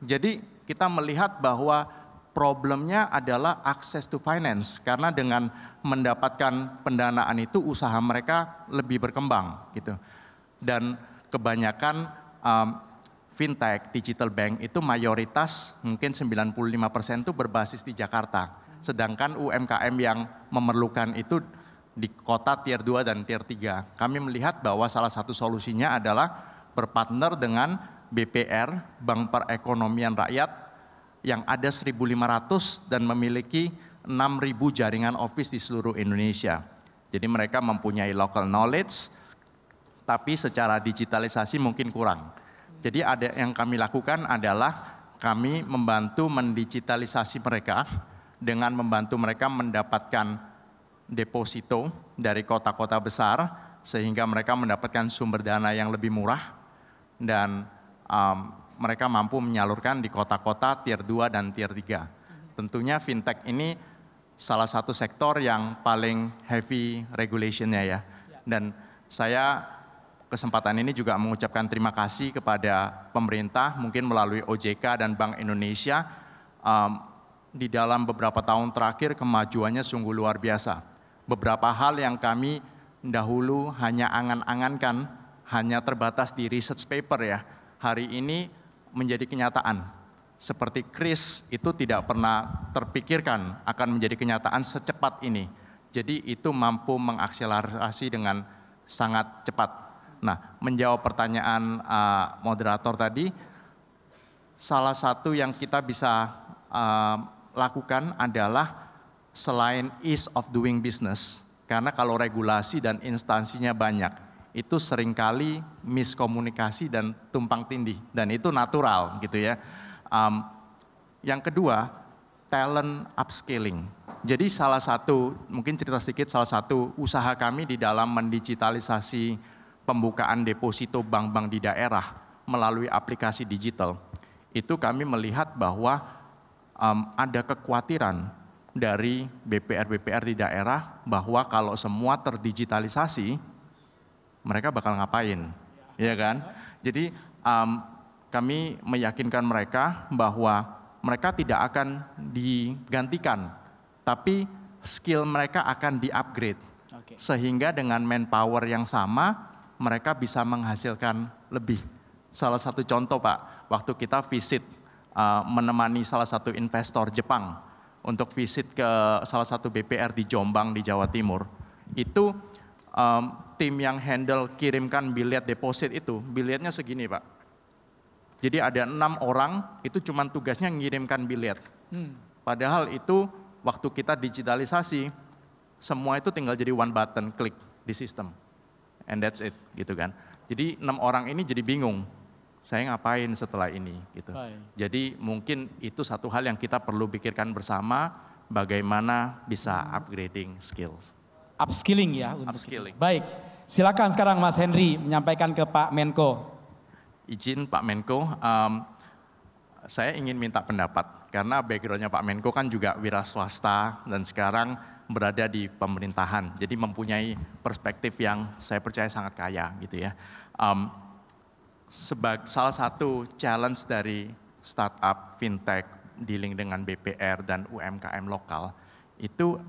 Jadi kita melihat bahwa problemnya adalah access to finance, karena dengan mendapatkan pendanaan itu usaha mereka lebih berkembang gitu. Dan kebanyakan fintech, digital bank itu mayoritas mungkin 95% itu berbasis di Jakarta. Sedangkan UMKM yang memerlukan itu di kota tier 2 dan tier 3. Kami melihat bahwa salah satu solusinya adalah berpartner dengan BPR, Bank Perekonomian Rakyat, yang ada 1.500 dan memiliki 6.000 jaringan office di seluruh Indonesia. Jadi mereka mempunyai local knowledge, tapi secara digitalisasi mungkin kurang. Jadi ada yang kami lakukan adalah kami membantu mendigitalisasi mereka dengan membantu mereka mendapatkan deposito dari kota-kota besar, sehingga mereka mendapatkan sumber dana yang lebih murah, dan mereka mampu menyalurkan di kota-kota tier 2 dan tier 3. Tentunya fintech ini salah satu sektor yang paling heavy regulation-nya ya. Dan saya kesempatan ini juga mengucapkan terima kasih kepada pemerintah, mungkin melalui OJK dan Bank Indonesia. Di dalam beberapa tahun terakhir kemajuannya sungguh luar biasa. Beberapa hal yang kami dahulu hanya angan-angankan, hanya terbatas di research paper ya, hari ini menjadi kenyataan. Seperti KRIS itu tidak pernah terpikirkan akan menjadi kenyataan secepat ini. Jadi itu mampu mengakselerasi dengan sangat cepat. Nah, menjawab pertanyaan moderator tadi, salah satu yang kita bisa lakukan adalah selain ease of doing business, karena kalau regulasi dan instansinya banyak, itu seringkali miskomunikasi dan tumpang tindih, dan itu natural gitu ya. Yang kedua, talent upscaling. Jadi salah satu, mungkin cerita sedikit, salah satu usaha kami di dalam mendigitalisasi pembukaan deposito bank-bank di daerah melalui aplikasi digital, itu kami melihat bahwa ada kekhawatiran dari BPR-BPR di daerah bahwa kalau semua terdigitalisasi, mereka bakal ngapain, ya kan? Jadi kami meyakinkan mereka bahwa mereka tidak akan digantikan, tapi skill mereka akan di-upgrade. Sehingga dengan manpower yang sama, mereka bisa menghasilkan lebih. Salah satu contoh Pak, waktu kita visit, menemani salah satu investor Jepang untuk visit ke salah satu BPR di Jombang di Jawa Timur, itu tim yang handle kirimkan bilet deposit itu, biletnya segini Pak. Jadi ada 6 orang, itu cuma tugasnya ngirimkan bilet. Padahal itu waktu kita digitalisasi, semua itu tinggal jadi one button, klik di sistem. And that's it, gitu kan. Jadi 6 orang ini jadi bingung, saya ngapain setelah ini gitu. Jadi mungkin itu satu hal yang kita perlu pikirkan bersama, bagaimana bisa upgrading skills. Upskilling ya untuk upskilling. Baik, silakan sekarang Mas Henry menyampaikan ke Pak Menko. Izin Pak Menko, saya ingin minta pendapat karena backgroundnya Pak Menko kan juga wira swasta dan sekarang berada di pemerintahan, jadi mempunyai perspektif yang saya percaya sangat kaya gitu ya. Sebagai salah satu challenge dari startup fintech dealing dengan BPR dan UMKM lokal itu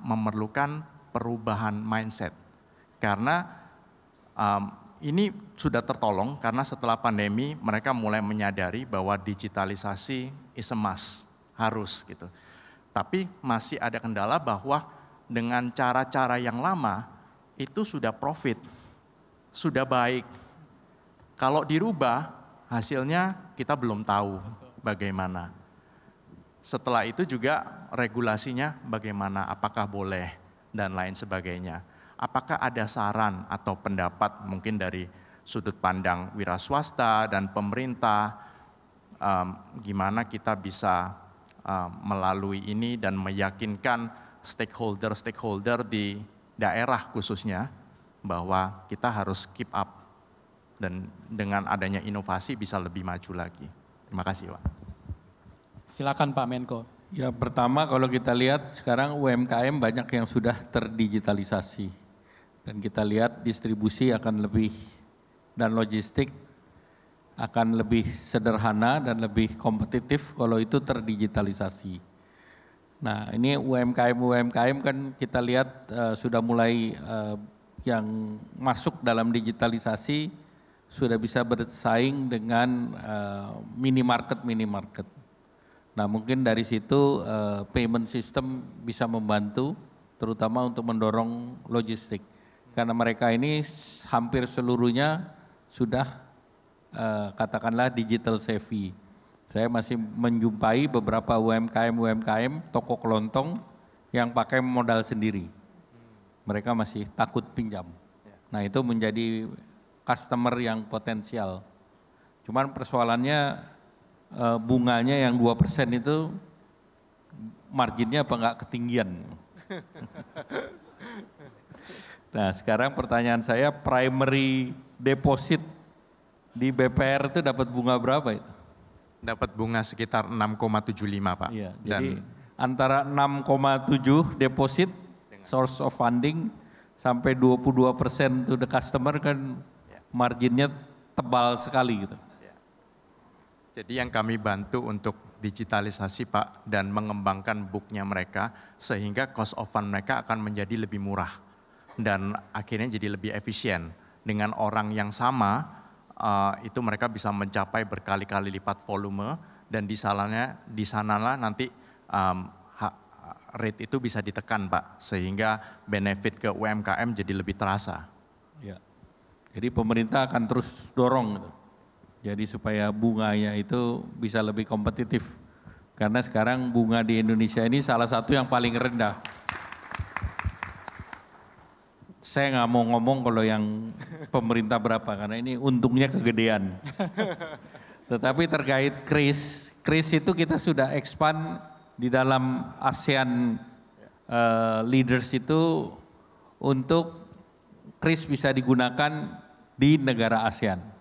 memerlukan perubahan mindset, karena ini sudah tertolong karena setelah pandemi mereka mulai menyadari bahwa digitalisasi is a must, harus gitu. Tapi masih ada kendala bahwa dengan cara-cara yang lama itu sudah profit, sudah baik. Kalau dirubah, hasilnya kita belum tahu bagaimana. Setelah itu juga regulasinya bagaimana, apakah boleh, dan lain sebagainya. Apakah ada saran atau pendapat mungkin dari sudut pandang wira swasta dan pemerintah, gimana kita bisa melalui ini dan meyakinkan stakeholder di daerah khususnya, bahwa kita harus keep up. Dan dengan adanya inovasi bisa lebih maju lagi. Terima kasih Pak. Silakan Pak Menko. Ya pertama kalau kita lihat sekarang UMKM banyak yang sudah terdigitalisasi. Dan kita lihat distribusi akan lebih dan logistik akan lebih sederhana dan lebih kompetitif kalau itu terdigitalisasi. Nah, ini UMKM kan kita lihat sudah mulai yang masuk dalam digitalisasi sudah bisa bersaing dengan minimarket. Nah, mungkin dari situ payment system bisa membantu terutama untuk mendorong logistik. Karena mereka ini hampir seluruhnya sudah katakanlah digital savvy. Saya masih menjumpai beberapa UMKM toko kelontong yang pakai modal sendiri. Mereka masih takut pinjam. Nah, itu menjadi customer yang potensial. Cuman persoalannya bunganya yang 2% itu marginnya apa enggak ketinggian. Nah, sekarang pertanyaan saya, primary deposit di BPR itu dapat bunga berapa itu? Dapat bunga sekitar 6,75 Pak. Iya, jadi antara 6,7 deposit, source of funding, sampai 22% to the customer kan marginnya tebal sekali gitu. Jadi yang kami bantu untuk digitalisasi Pak dan mengembangkan booknya mereka sehingga cost of fund mereka akan menjadi lebih murah dan akhirnya jadi lebih efisien. Dengan orang yang sama itu mereka bisa mencapai berkali-kali lipat volume dan di sanalah nanti rate itu bisa ditekan Pak sehingga benefit ke UMKM jadi lebih terasa. Ya. Jadi pemerintah akan terus dorong gitu. Jadi supaya bunganya itu bisa lebih kompetitif. Karena sekarang bunga di Indonesia ini salah satu yang paling rendah. Saya nggak mau ngomong kalau yang pemerintah berapa, karena ini untungnya kegedean. Tetapi terkait KRIS itu kita sudah expand di dalam ASEAN leaders itu untuk KRIS bisa digunakan di negara ASEAN.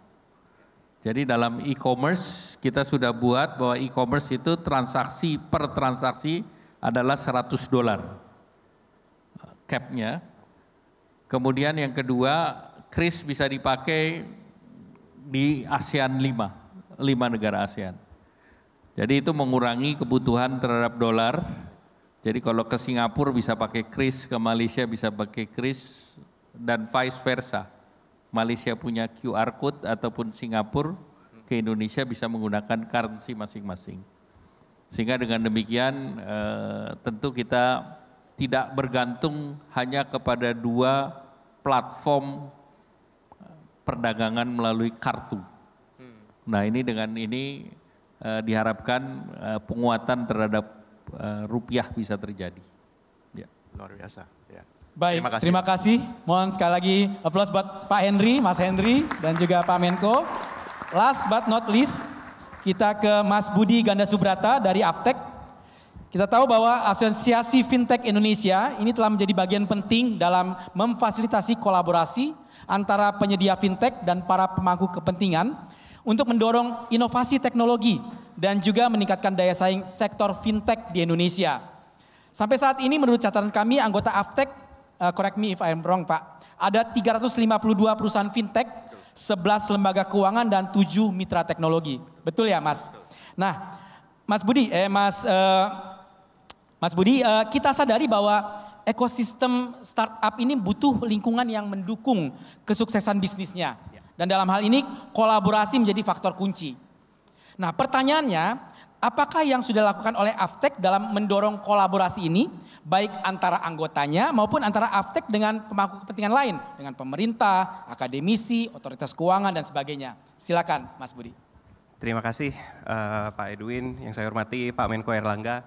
Jadi dalam e-commerce kita sudah buat bahwa e-commerce itu transaksi per transaksi adalah $100 cap-nya. Kemudian yang kedua, KRIS bisa dipakai di ASEAN 5 negara ASEAN. Jadi itu mengurangi kebutuhan terhadap dolar. Jadi kalau ke Singapura bisa pakai KRIS, ke Malaysia bisa pakai KRIS, dan vice versa. Malaysia punya QR code ataupun Singapura ke Indonesia bisa menggunakan currency masing-masing. Sehingga dengan demikian tentu kita tidak bergantung hanya kepada dua platform perdagangan melalui kartu. Nah, ini dengan ini diharapkan penguatan terhadap rupiah bisa terjadi. Ya. Luar biasa. Ya. Baik, terima kasih. Mohon sekali lagi aplaus buat Pak Henry, Mas Henry, dan juga Pak Menko. Last but not least, kita ke Mas Budi Ganda Subrata dari Aftek. Kita tahu bahwa Asosiasi Fintech Indonesia ini telah menjadi bagian penting dalam memfasilitasi kolaborasi antara penyedia fintech dan para pemangku kepentingan untuk mendorong inovasi teknologi dan juga meningkatkan daya saing sektor fintech di Indonesia. Sampai saat ini menurut catatan kami anggota Aftek, correct me if I'm wrong Pak, ada 352 perusahaan fintech, 11 lembaga keuangan dan 7 mitra teknologi. Betul ya Mas? Nah, Mas Budi, kita sadari bahwa ekosistem startup ini butuh lingkungan yang mendukung kesuksesan bisnisnya. Dan dalam hal ini kolaborasi menjadi faktor kunci. Nah, pertanyaannya, apakah yang sudah dilakukan oleh Aftek dalam mendorong kolaborasi ini, baik antara anggotanya maupun antara Aftek dengan pemangku kepentingan lain, dengan pemerintah, akademisi, otoritas keuangan dan sebagainya. Silakan, Mas Budi. Terima kasih Pak Edwin, yang saya hormati Pak Menko Airlangga.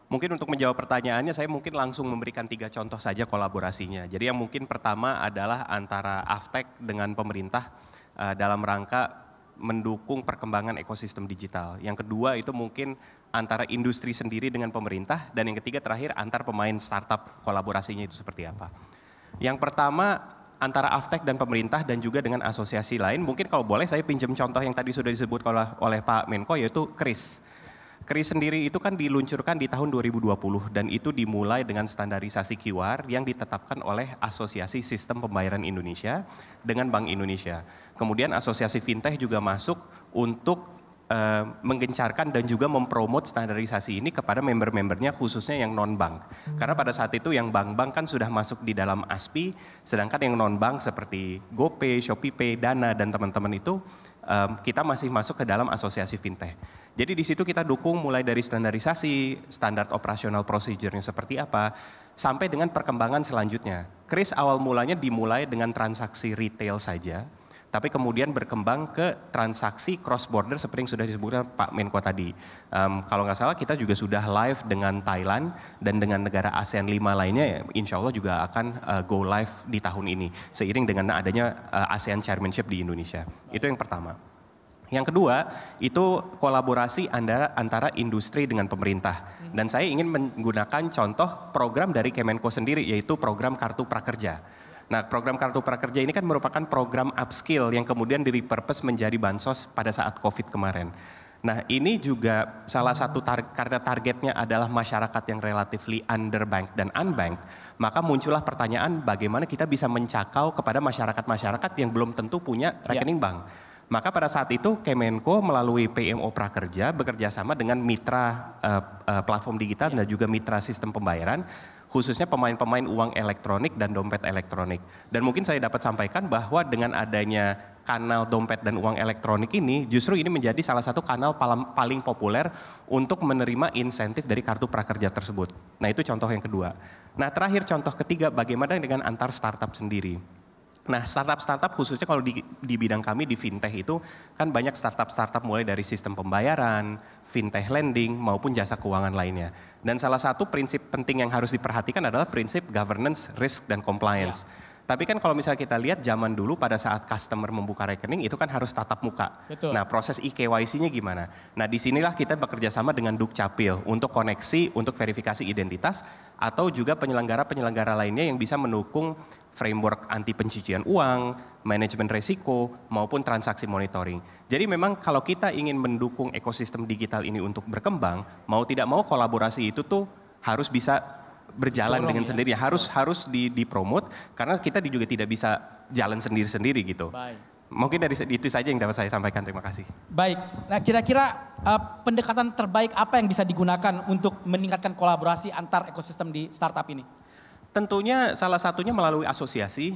Mungkin untuk menjawab pertanyaannya saya mungkin langsung memberikan 3 contoh saja kolaborasinya. Jadi yang mungkin pertama adalah antara Aftek dengan pemerintah dalam rangka mendukung perkembangan ekosistem digital. Yang kedua itu mungkin antara industri sendiri dengan pemerintah, dan yang ketiga terakhir antar pemain startup, kolaborasinya itu seperti apa. Yang pertama antara Aftek dan pemerintah dan juga dengan asosiasi lain, mungkin kalau boleh saya pinjam contoh yang tadi sudah disebut oleh Pak Menko yaitu KRIS. KRIS sendiri itu kan diluncurkan di tahun 2020 dan itu dimulai dengan standarisasi QR yang ditetapkan oleh Asosiasi Sistem Pembayaran Indonesia dengan Bank Indonesia. Kemudian Asosiasi Fintech juga masuk untuk menggencarkan dan juga mempromot standarisasi ini kepada member-membernya khususnya yang non-bank. Karena pada saat itu yang bank-bank kan sudah masuk di dalam ASPI, sedangkan yang non-bank seperti GoPay, ShopeePay, Dana dan teman-teman itu kita masih masuk ke dalam asosiasi fintech. Jadi di situ kita dukung mulai dari standarisasi, standar operasional procedure-nya seperti apa, sampai dengan perkembangan selanjutnya. KRIS awal mulanya dimulai dengan transaksi retail saja, tapi kemudian berkembang ke transaksi cross border seperti yang sudah disebutkan Pak Menko tadi. Kalau nggak salah kita juga sudah live dengan Thailand dan dengan negara ASEAN 5 lainnya, insya Allah juga akan go live di tahun ini seiring dengan adanya ASEAN Chairmanship di Indonesia. Itu yang pertama. Yang kedua itu kolaborasi antara industri dengan pemerintah. Dan saya ingin menggunakan contoh program dari Kemenko sendiri yaitu program Kartu Prakerja. Nah, program Kartu Prakerja ini kan merupakan program upskill yang kemudian direpurpose menjadi bansos pada saat COVID kemarin. Nah, ini juga salah satu karena targetnya adalah masyarakat yang relatively underbanked dan unbanked, maka muncullah pertanyaan bagaimana kita bisa mencakau kepada masyarakat-masyarakat yang belum tentu punya rekening bank. Maka pada saat itu Kemenko melalui PMO Prakerja bekerja sama dengan mitra platform digital dan juga mitra sistem pembayaran, khususnya pemain-pemain uang elektronik dan dompet elektronik. Dan mungkin saya dapat sampaikan bahwa dengan adanya kanal dompet dan uang elektronik ini, justru ini menjadi salah satu kanal paling populer untuk menerima insentif dari kartu prakerja tersebut. Nah, itu contoh yang kedua. Nah, terakhir contoh ketiga, bagaimana dengan antar startup sendiri. Nah, startup-startup khususnya kalau di bidang kami di fintech itu kan banyak startup-startup mulai dari sistem pembayaran, fintech lending maupun jasa keuangan lainnya. Dan salah satu prinsip penting yang harus diperhatikan adalah prinsip governance, risk, dan compliance. Tapi kan kalau misalnya kita lihat zaman dulu pada saat customer membuka rekening itu kan harus tatap muka. Betul. Nah, proses eKYC-nya gimana? Nah, disinilah kita bekerja sama dengan Dukcapil untuk koneksi, untuk verifikasi identitas atau juga penyelenggara-penyelenggara lainnya yang bisa mendukung framework anti pencucian uang, manajemen resiko, maupun transaksi monitoring. Jadi memang kalau kita ingin mendukung ekosistem digital ini untuk berkembang, mau tidak mau kolaborasi itu tuh harus bisa berjalan dengan sendirinya, harus dipromot karena kita juga tidak bisa jalan sendiri-sendiri gitu. Baik. Mungkin dari itu saja yang dapat saya sampaikan, terima kasih. Baik, nah kira-kira pendekatan terbaik apa yang bisa digunakan untuk meningkatkan kolaborasi antar ekosistem di startup ini? Tentunya salah satunya melalui asosiasi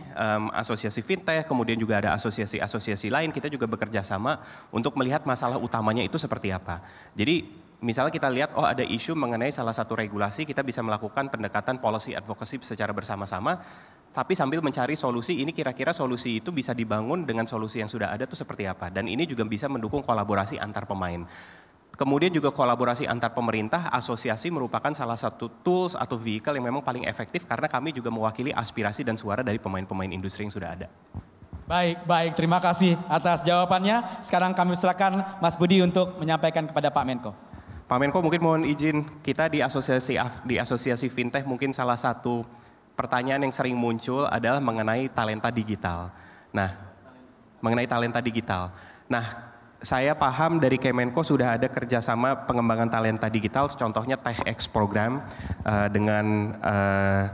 fintech, kemudian juga ada asosiasi-asosiasi lain, kita juga bekerja sama untuk melihat masalah utamanya itu seperti apa. Jadi misalnya kita lihat, oh ada isu mengenai salah satu regulasi, kita bisa melakukan pendekatan policy advocacy secara bersama-sama, tapi sambil mencari solusi, ini kira-kira solusi itu bisa dibangun dengan solusi yang sudah ada itu seperti apa. Dan ini juga bisa mendukung kolaborasi antar pemain. Kemudian juga kolaborasi antar pemerintah, asosiasi merupakan salah satu tools atau vehicle yang memang paling efektif karena kami juga mewakili aspirasi dan suara dari pemain-pemain industri yang sudah ada. Baik, terima kasih atas jawabannya. Sekarang kami silakan Mas Budi untuk menyampaikan kepada Pak Menko. Pak Menko mungkin mohon izin, kita di asosiasi fintech mungkin salah satu pertanyaan yang sering muncul adalah mengenai talenta digital. Nah, saya paham dari Kemenko sudah ada kerjasama pengembangan talenta digital, contohnya TechX program dengan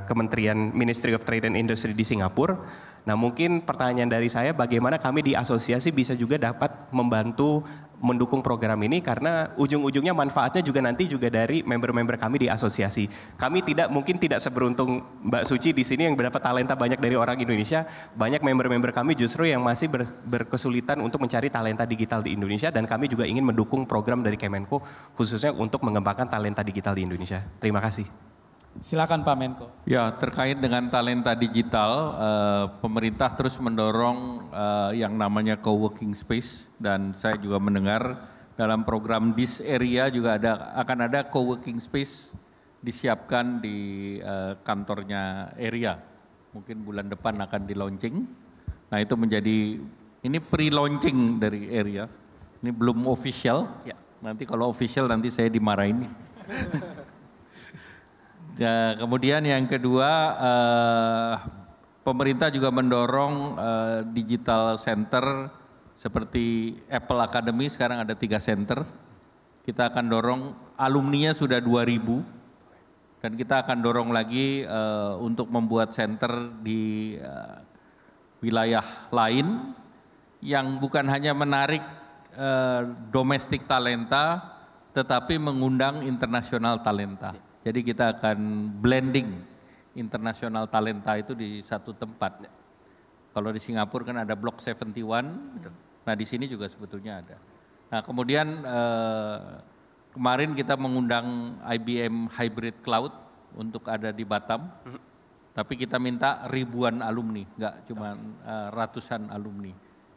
Kementerian Ministry of Trade and Industry di Singapura. Nah, mungkin pertanyaan dari saya bagaimana kami di asosiasi bisa juga dapat membantu mendukung program ini karena ujung-ujungnya manfaatnya juga nanti juga dari member-member kami di asosiasi. Kami mungkin tidak seberuntung Mbak Suci di sini yang mendapat talenta banyak dari orang Indonesia. Banyak member-member kami justru yang masih berkesulitan untuk mencari talenta digital di Indonesia dan kami juga ingin mendukung program dari Kemenko khususnya untuk mengembangkan talenta digital di Indonesia. Terima kasih. Silakan Pak Menko. Ya, terkait dengan talenta digital, pemerintah terus mendorong yang namanya co-working space dan saya juga mendengar dalam program This Area juga akan ada co-working space disiapkan di kantornya Area. Mungkin bulan depan akan di launching. Nah, itu menjadi ini pre-launching dari Area. Ini belum official. Ya. Nanti kalau official nanti saya dimarahin. Ya, kemudian yang kedua, pemerintah juga mendorong digital center seperti Apple Academy, sekarang ada 3 center Kita akan dorong, alumninya sudah 2.000, dan kita akan dorong lagi untuk membuat center di wilayah lain yang bukan hanya menarik domestik talenta, tetapi mengundang internasional talenta. Jadi kita akan blending internasional talenta itu di satu tempat. Kalau di Singapura kan ada Block 71, nah di sini juga sebetulnya ada. Nah kemudian kemarin kita mengundang IBM Hybrid Cloud untuk ada di Batam, tapi kita minta ribuan alumni, nggak cuma ratusan alumni.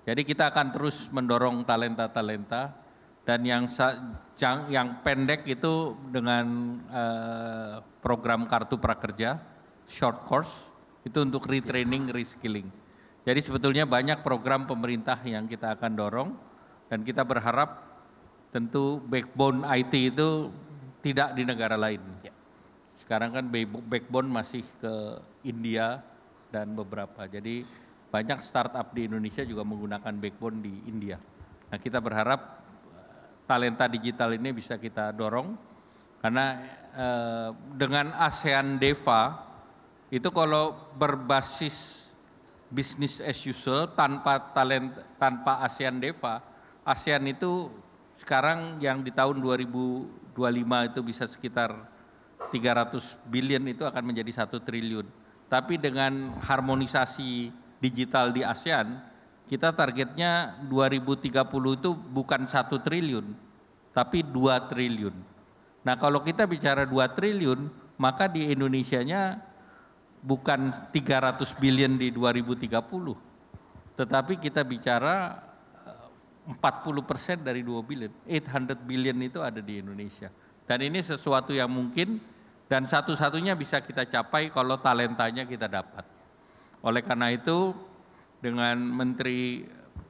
Jadi kita akan terus mendorong talenta-talenta, dan yang pendek itu dengan program Kartu Prakerja, short course, itu untuk retraining, reskilling. Jadi sebetulnya banyak program pemerintah yang kita akan dorong, dan kita berharap tentu backbone IT itu tidak di negara lain. Sekarang kan backbone masih ke India dan beberapa. Jadi banyak startup di Indonesia juga menggunakan backbone di India. Nah kita berharap talenta digital ini bisa kita dorong, karena dengan ASEAN DEVA itu kalau berbasis business as usual tanpa ASEAN DEVA, ASEAN itu sekarang yang di tahun 2025 itu bisa sekitar 300 billion, itu akan menjadi 1 triliun. Tapi dengan harmonisasi digital di ASEAN, kita targetnya 2030 itu bukan 1 triliun, tapi 2 triliun. Nah kalau kita bicara 2 triliun, maka di Indonesianya bukan 300 billion di 2030, tetapi kita bicara 40% dari 2 billion, 800 billion itu ada di Indonesia. Dan ini sesuatu yang mungkin, dan satu-satunya bisa kita capai kalau talentanya kita dapat. Oleh karena itu, dengan Menteri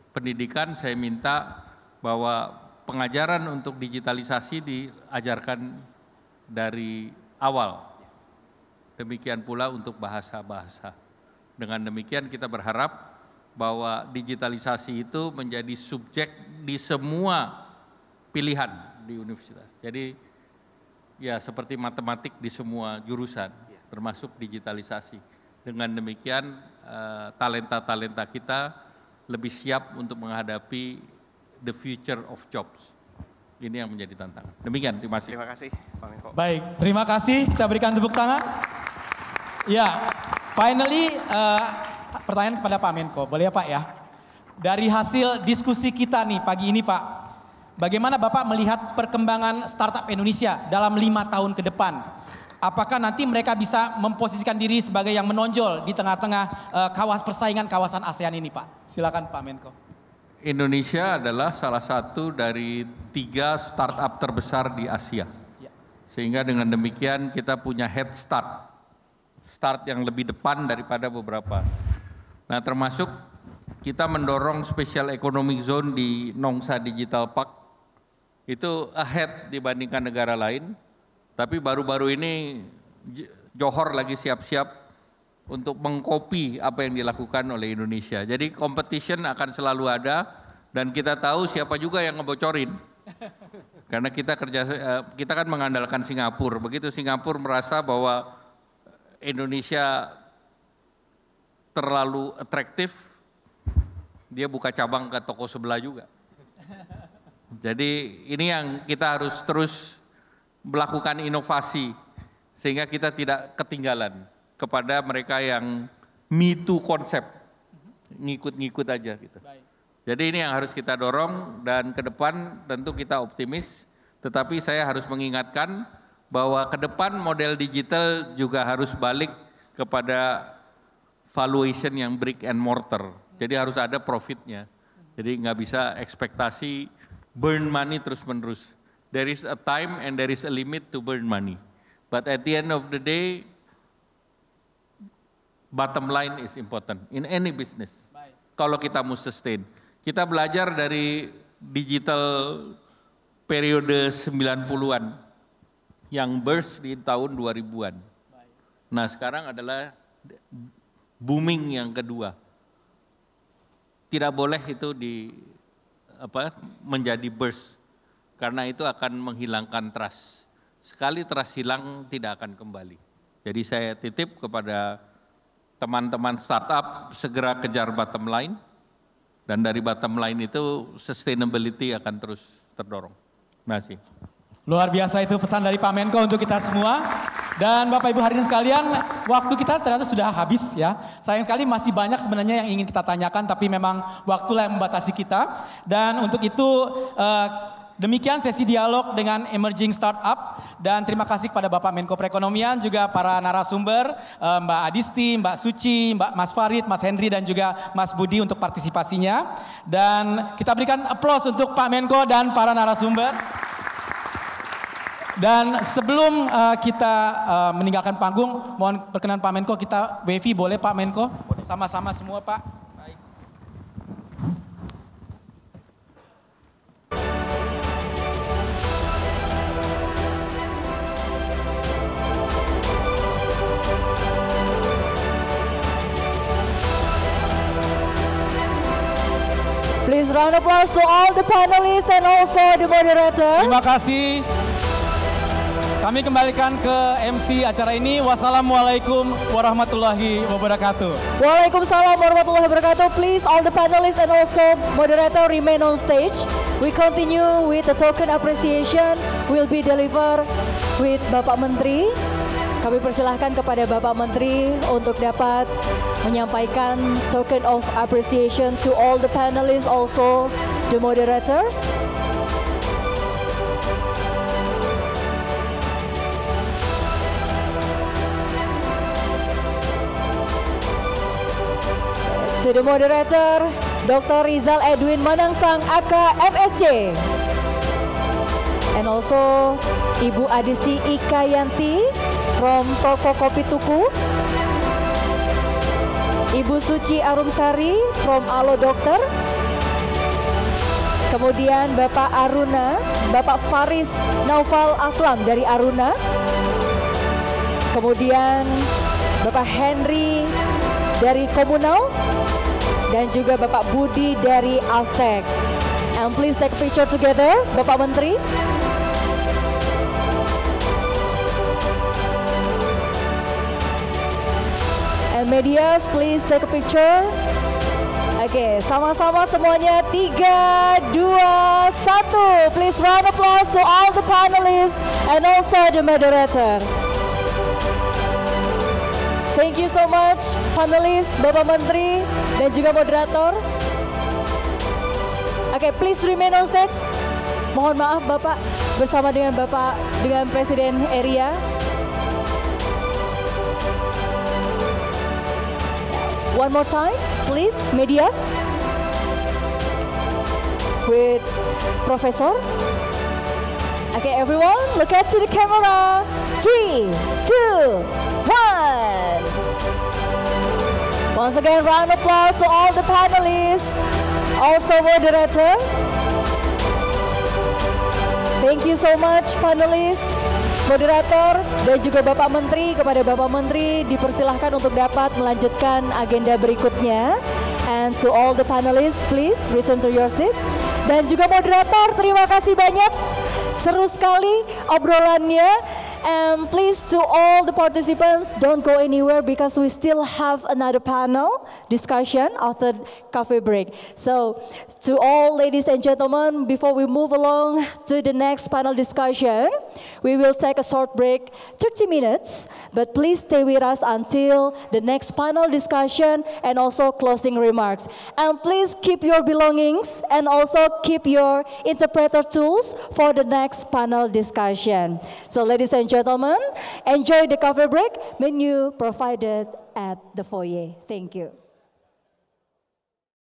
Pendidikan saya minta bahwa pengajaran untuk digitalisasi diajarkan dari awal. Demikian pula untuk bahasa-bahasa. Dengan demikian kita berharap bahwa digitalisasi itu menjadi subjek di semua pilihan di universitas. Jadi ya seperti matematik di semua jurusan, termasuk digitalisasi. Dengan demikian talenta-talenta kita lebih siap untuk menghadapi the future of jobs. Ini yang menjadi tantangan. Demikian, terima kasih. Terima kasih, Pak Menko. Baik, terima kasih. Kita berikan tepuk tangan. Ya, finally pertanyaan kepada Pak Menko. Boleh ya Pak ya? Dari hasil diskusi kita nih pagi ini Pak, bagaimana Bapak melihat perkembangan startup Indonesia dalam 5 tahun ke depan? Apakah nanti mereka bisa memposisikan diri sebagai yang menonjol di tengah-tengah persaingan kawasan ASEAN ini Pak? Silakan Pak Menko. Indonesia adalah salah satu dari 3 startup terbesar di Asia. Sehingga dengan demikian kita punya head start yang lebih depan daripada beberapa. Nah termasuk kita mendorong special economic zone di Nongsa Digital Park, itu ahead dibandingkan negara lain. Tapi baru-baru ini Johor lagi siap-siap untuk mengkopi apa yang dilakukan oleh Indonesia. Jadi competition akan selalu ada, dan kita tahu siapa juga yang ngebocorin. Karena kita kan mengandalkan Singapura. Begitu Singapura merasa bahwa Indonesia terlalu atraktif, dia buka cabang ke toko sebelah juga. Jadi ini yang kita harus terus melakukan inovasi sehingga kita tidak ketinggalan kepada mereka yang me too konsep, ngikut-ngikut aja gitu. Jadi ini yang harus kita dorong, dan ke depan tentu kita optimis, tetapi saya harus mengingatkan bahwa ke depan model digital juga harus balik kepada valuation yang brick and mortar. Jadi harus ada profitnya. Jadi nggak bisa ekspektasi burn money terus-menerus. There is a time and there is a limit to burn money. But at the end of the day, bottom line is important in any business. Kalau kita mau sustain. Kita belajar dari digital periode 90-an yang burst di tahun 2000-an. Nah sekarang adalah booming yang kedua. Tidak boleh itu menjadi burst. karena itu akan menghilangkan trust. Sekali trust hilang tidak akan kembali. Jadi saya titip kepada teman-teman startup segera kejar bottom line, dan dari bottom line itu sustainability akan terus terdorong. Terima kasih. Luar biasa itu pesan dari Pak Menko untuk kita semua. Dan Bapak Ibu hadirin sekalian, waktu kita ternyata sudah habis ya. Sayang sekali masih banyak sebenarnya yang ingin kita tanyakan, tapi memang waktulah yang membatasi kita. Dan untuk itu demikian sesi dialog dengan Emerging Startup. Dan terima kasih kepada Bapak Menko Perekonomian, juga para narasumber, Mbak Adisti, Mbak Suci, Mas Farid, Mas Henry, dan juga Mas Budi untuk partisipasinya. Dan kita berikan aplaus untuk Pak Menko dan para narasumber. Dan sebelum kita meninggalkan panggung, mohon perkenan Pak Menko, kita wavy boleh Pak Menko? Sama-sama semua Pak. Baik. Please round of applause to all the panelists and also the moderator. Terima kasih. Kami kembalikan ke MC acara ini. Wassalamualaikum warahmatullahi wabarakatuh. Waalaikumsalam warahmatullahi wabarakatuh. Please all the panelists and also moderator remain on stage. We continue with the token appreciation will be delivered with Bapak Menteri. Kami persilahkan kepada Bapak Menteri untuk dapat menyampaikan token of appreciation to all the panelists, also the moderators. To the moderator, Dr. Rizal Edwin Manangsang, aka MSC. And also Ibu Adisti Ikayanti from Toko Kopi Tuku. Ibu Suci Arumsari from Alo Dokter. Kemudian Bapak Aruna, Bapak Faris Naufal Aslam dari Aruna. Kemudian Bapak Henry dari Komunal. Dan juga Bapak Budi dari Aftek. And please take a picture together, Bapak Menteri. And medias, please take a picture. Oke, sama-sama semuanya 3, 2, 1. Please round of applause to all the panelists and also the moderator. Thank you so much, panelis, Bapak Menteri, dan juga moderator. Oke, please remain on stage. Mohon maaf Bapak, bersama dengan Presiden Area. One more time, please, medias. With Professor. Okay, everyone, look at the camera. 3, 2, 1. Once again, round of applause to all the panelists, also moderator. Thank you so much, panelists, moderator, dan juga Bapak Menteri. Kepada Bapak Menteri dipersilahkan untuk dapat melanjutkan agenda berikutnya. And to all the panelists, please return to your seat. Dan juga moderator, terima kasih banyak. Seru sekali obrolannya. And please to all the participants, don't go anywhere because we still have another panel discussion after coffee break. So to all ladies and gentlemen, before we move along to the next panel discussion, we will take a short break, 30 minutes, but please stay with us until the next panel discussion and also closing remarks. And please keep your belongings and also keep your interpreter tools for the next panel discussion. So ladies and gentlemen, enjoy the coffee break menu provided at the foyer. Thank you.